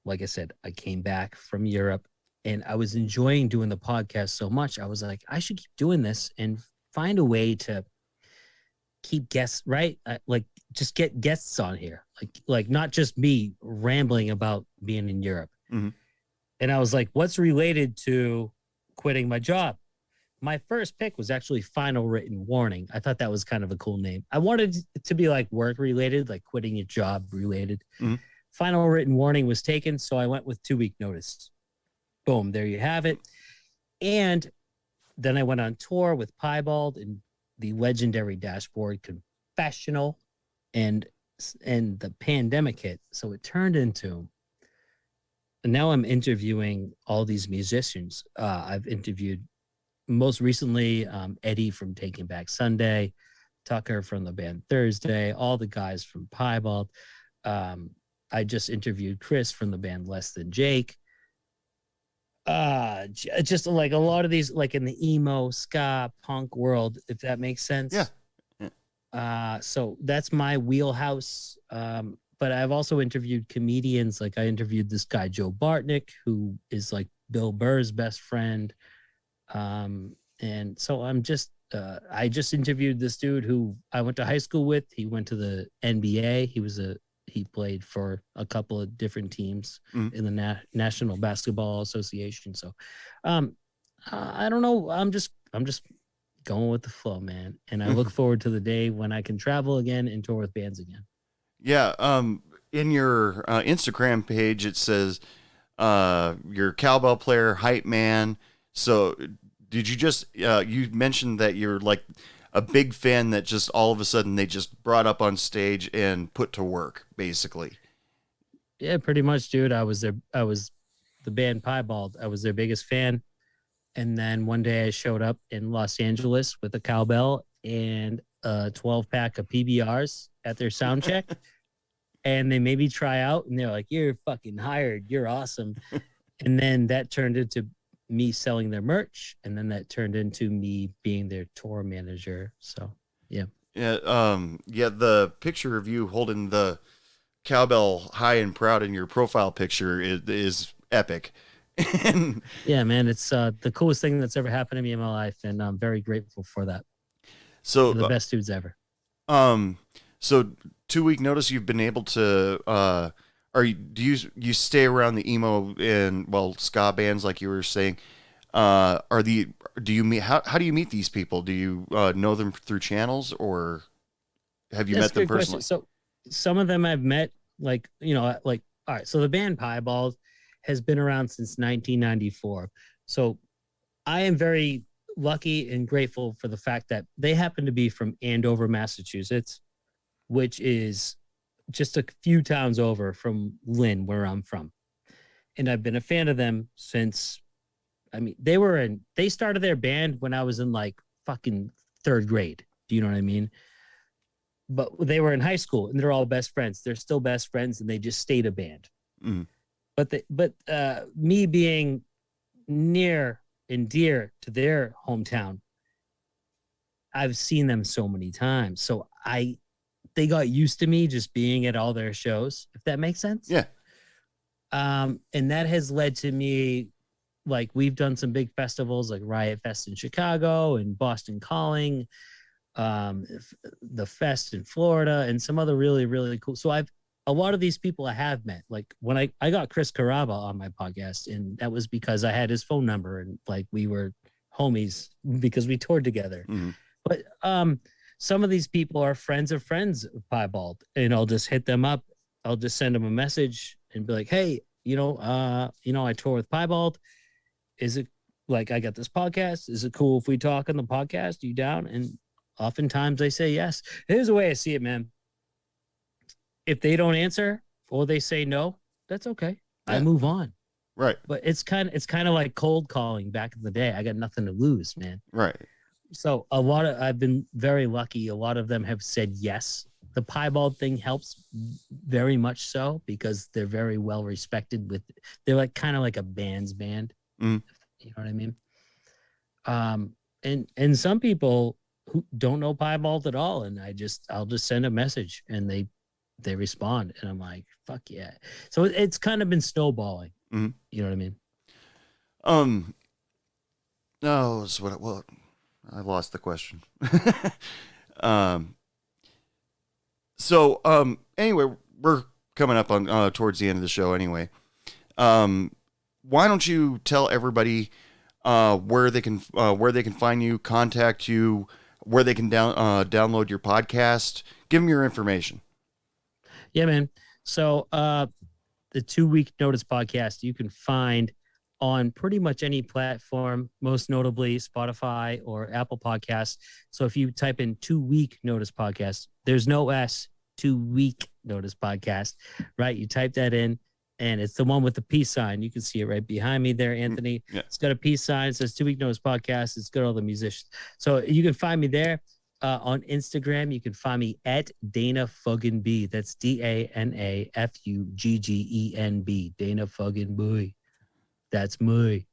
[SPEAKER 3] Like I said, I came back from Europe and I was enjoying doing the podcast so much. I was like, I should keep doing this and find a way to keep guests, right? Like just get guests on here, like not just me rambling about being in Europe.
[SPEAKER 1] Mm-hmm.
[SPEAKER 3] And I was like, what's related to quitting my job? My first pick was actually Final Written Warning. I thought that was kind of a cool name. I wanted it to be like work related, like quitting your job related.
[SPEAKER 1] Mm-hmm.
[SPEAKER 3] Final Written Warning was taken, so I went with 2 Week Notice. Boom, there you have it. And then I went on tour with Piebald and the legendary Dashboard Confessional, and the pandemic hit. So it turned into, and now I'm interviewing all these musicians. I've interviewed most recently Eddie from Taking Back Sunday, Tucker from the band Thursday, all the guys from Piebald. I just interviewed Chris from the band Less Than Jake. Just like a lot of these, like in the emo ska punk world, if that makes sense.
[SPEAKER 1] Yeah.
[SPEAKER 3] So that's my wheelhouse. But I've also interviewed comedians. Like I interviewed this guy Joe Bartnick, who is like Bill Burr's best friend. And so I just interviewed this dude who I went to high school with. He went to the NBA. He played for a couple of different teams in the National Basketball Association. So, I don't know. I'm just going with the flow, man. And I look forward to the day when I can travel again and tour with bands again.
[SPEAKER 1] Yeah. In your Instagram page, it says you're a cowbell player, hype man. So did you just, you mentioned that you're like a big fan that just all of a sudden they just brought up on stage and put to work, basically.
[SPEAKER 3] Yeah, pretty much, dude. I was the band Piebald. I was their biggest fan. And then one day I showed up in Los Angeles with a cowbell and a 12-pack of PBRs at their sound check. And they made me try out and they're like, you're fucking hired. You're awesome. And then that turned into me selling their merch, and then that turned into me being their tour manager. So yeah. The picture of you holding the cowbell high and proud in your profile picture is epic. Yeah, man, it's the coolest thing that's ever happened to me in my life, and I'm very grateful for that.
[SPEAKER 1] So
[SPEAKER 3] They're the best dudes ever.
[SPEAKER 1] So 2 week notice, you've been able to, do you stay around the emo and, well, ska bands like you were saying? Do you meet, how do you meet these people? Do you know them through channels, or have you
[SPEAKER 3] That's
[SPEAKER 1] met
[SPEAKER 3] a
[SPEAKER 1] them
[SPEAKER 3] good question.
[SPEAKER 1] personally?
[SPEAKER 3] So some of them I've met, like, all right. So the band Piebald has been around since 1994. So I am very lucky and grateful for the fact that they happen to be from Andover, Massachusetts, which is just a few towns over from Lynn, where I'm from. And I've been a fan of them since, I mean, they started their band when I was in like fucking third grade. Do you know what I mean? But they were in high school and they're all best friends. They're still best friends and they just stayed a band.
[SPEAKER 1] Mhm.
[SPEAKER 3] But me being near and dear to their hometown, I've seen them so many times. So they got used to me just being at all their shows, if that makes sense.
[SPEAKER 1] Yeah.
[SPEAKER 3] And that has led to me, like, we've done some big festivals like Riot Fest in Chicago and Boston Calling, the Fest in Florida, and some other really, really cool. So a lot of these people I have met, like when I got Chris Caraba on my podcast, and that was because I had his phone number and like we were homies because we toured together.
[SPEAKER 1] Mm-hmm.
[SPEAKER 3] But some of these people are friends of Piebald, and I'll just hit them up. I'll just send them a message and be like, hey, I tour with Piebald. Is it like, I got this podcast? Is it cool if we talk on the podcast? Are you down? And oftentimes they say yes. Here's the way I see it, man. If they don't answer or they say no, that's okay.
[SPEAKER 1] Yeah.
[SPEAKER 3] I move on.
[SPEAKER 1] Right.
[SPEAKER 3] But it's kind of like cold calling back in the day. I got nothing to lose, man.
[SPEAKER 1] Right.
[SPEAKER 3] So I've been very lucky. A lot of them have said yes. The Piebald thing helps very much so because they're very well respected they're like kind of like a band's band.
[SPEAKER 1] Mm.
[SPEAKER 3] You know what I mean? And some people who don't know Piebald at all, and I'll just send a message and they respond, and I'm like, fuck yeah. So it's kind of been snowballing.
[SPEAKER 1] Mm-hmm.
[SPEAKER 3] You know what I mean?
[SPEAKER 1] No, it's well, I lost the question. Anyway, we're coming up on towards the end of the show anyway. Why don't you tell everybody where they can find you, contact you, where they can download your podcast? Give them your information.
[SPEAKER 3] Yeah, man. So the 2 week notice podcast you can find on pretty much any platform, most notably Spotify or Apple Podcasts. So if you type in 2 week notice podcast, there's no S, 2 week notice podcast, right? You type that in and it's the one with the peace sign. You can see it right behind me there, Anthony.
[SPEAKER 1] Yeah.
[SPEAKER 3] It's got a peace sign. It says 2 week notice podcast. It's got all the musicians. So you can find me there. On Instagram, you can find me at Dana Fuggin B. That's DanaFuggenB. Dana Fuggin B. That's me.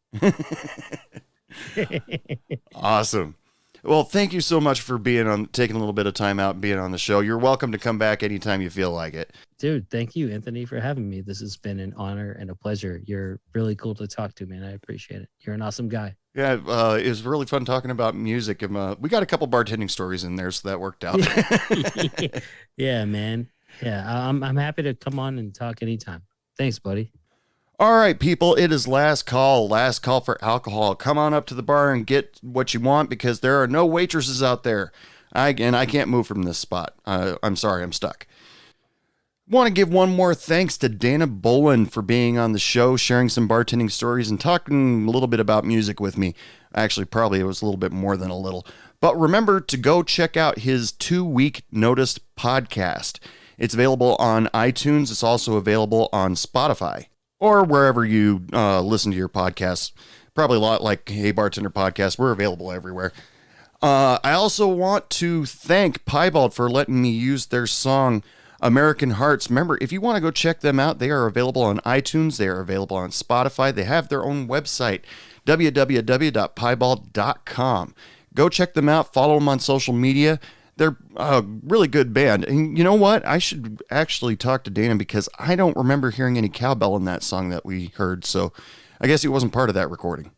[SPEAKER 1] Awesome. Well, thank you so much for taking a little bit of time out and being on the show. You're welcome to come back anytime you feel like it.
[SPEAKER 3] Dude, thank you, Anthony, for having me. This has been an honor and a pleasure. You're really cool to talk to, man. I appreciate it. You're an awesome guy.
[SPEAKER 1] Yeah, it was really fun talking about music. And we got a couple bartending stories in there, so that worked out.
[SPEAKER 3] Yeah, man. Yeah, I'm happy to come on and talk anytime. Thanks, buddy.
[SPEAKER 1] All right, people, it is last call for alcohol. Come on up to the bar and get what you want because there are no waitresses out there. I can't move from this spot. I'm sorry, I'm stuck. Want to give one more thanks to Dana Bollen for being on the show, sharing some bartending stories and talking a little bit about music with me. Actually, probably it was a little bit more than a little. But remember to go check out his 2 week notice podcast. It's available on iTunes. It's also available on Spotify or wherever you listen to your podcasts. Probably a lot like Hey Bartender Podcast. We're available everywhere. I also want to thank Piebald for letting me use their song American Hearts. Remember, if you want to go check them out, they are available on iTunes. They are available on Spotify. They have their own website, www.piebald.com. Go check them out. Follow them on social media. They're a really good band. And you know what? I should actually talk to Dana because I don't remember hearing any cowbell in that song that we heard. So I guess he wasn't part of that recording.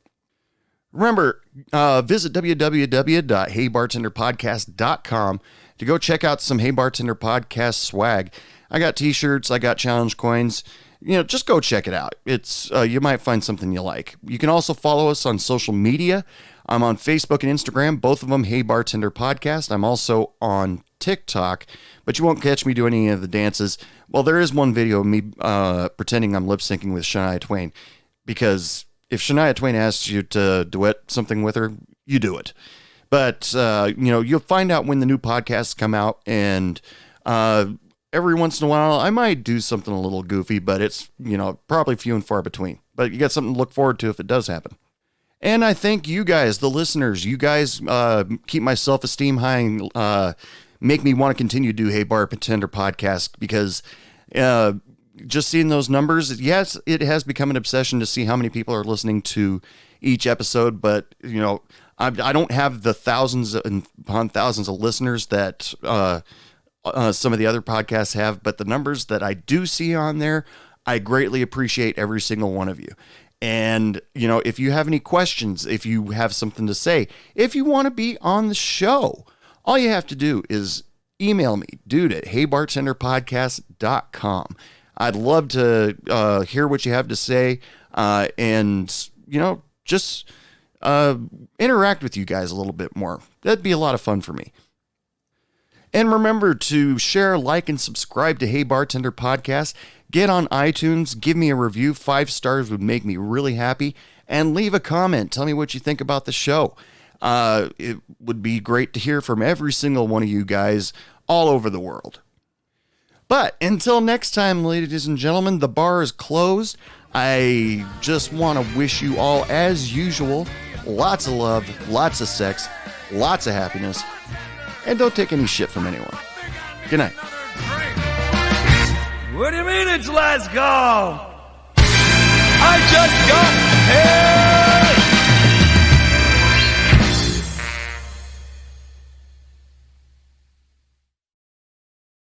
[SPEAKER 1] Remember, visit www.heybartenderpodcast.com to go check out some Hey Bartender podcast swag. I got t-shirts, I got challenge coins. Just go check it out. It's you might find something you like. You can also follow us on social media. I'm on Facebook and Instagram, both of them Hey Bartender Podcast. I'm also on TikTok, but you won't catch me do any of the dances. Well, there is one video of me pretending I'm lip syncing with Shania Twain, because if Shania Twain asks you to duet something with her, you do it. But you'll find out when the new podcasts come out, and every once in a while, I might do something a little goofy, but it's, probably few and far between. But you got something to look forward to if it does happen. And I thank you guys, the listeners. You guys keep my self-esteem high and make me want to continue to do Hey Bartender podcast, because just seeing those numbers, yes, it has become an obsession to see how many people are listening to each episode. But, I don't have the thousands upon thousands of listeners that some of the other podcasts have, but the numbers that I do see on there, I greatly appreciate every single one of you. And, if you have any questions, if you have something to say, if you want to be on the show, all you have to do is email me, dude@heybartenderpodcast.com. I'd love to hear what you have to say, and, just interact with you guys a little bit more. That'd be a lot of fun for me. And remember to share, like, and subscribe to Hey Bartender Podcast. Get on iTunes, give me a review. 5 stars would make me really happy. And leave a comment. Tell me what you think about the show. It would be great to hear from every single one of you guys all over the world. But until next time, ladies and gentlemen, the bar is closed. I just want to wish you all, as usual, lots of love, lots of sex, lots of happiness, and don't take any shit from anyone. Good night.
[SPEAKER 4] What do you mean it's last call?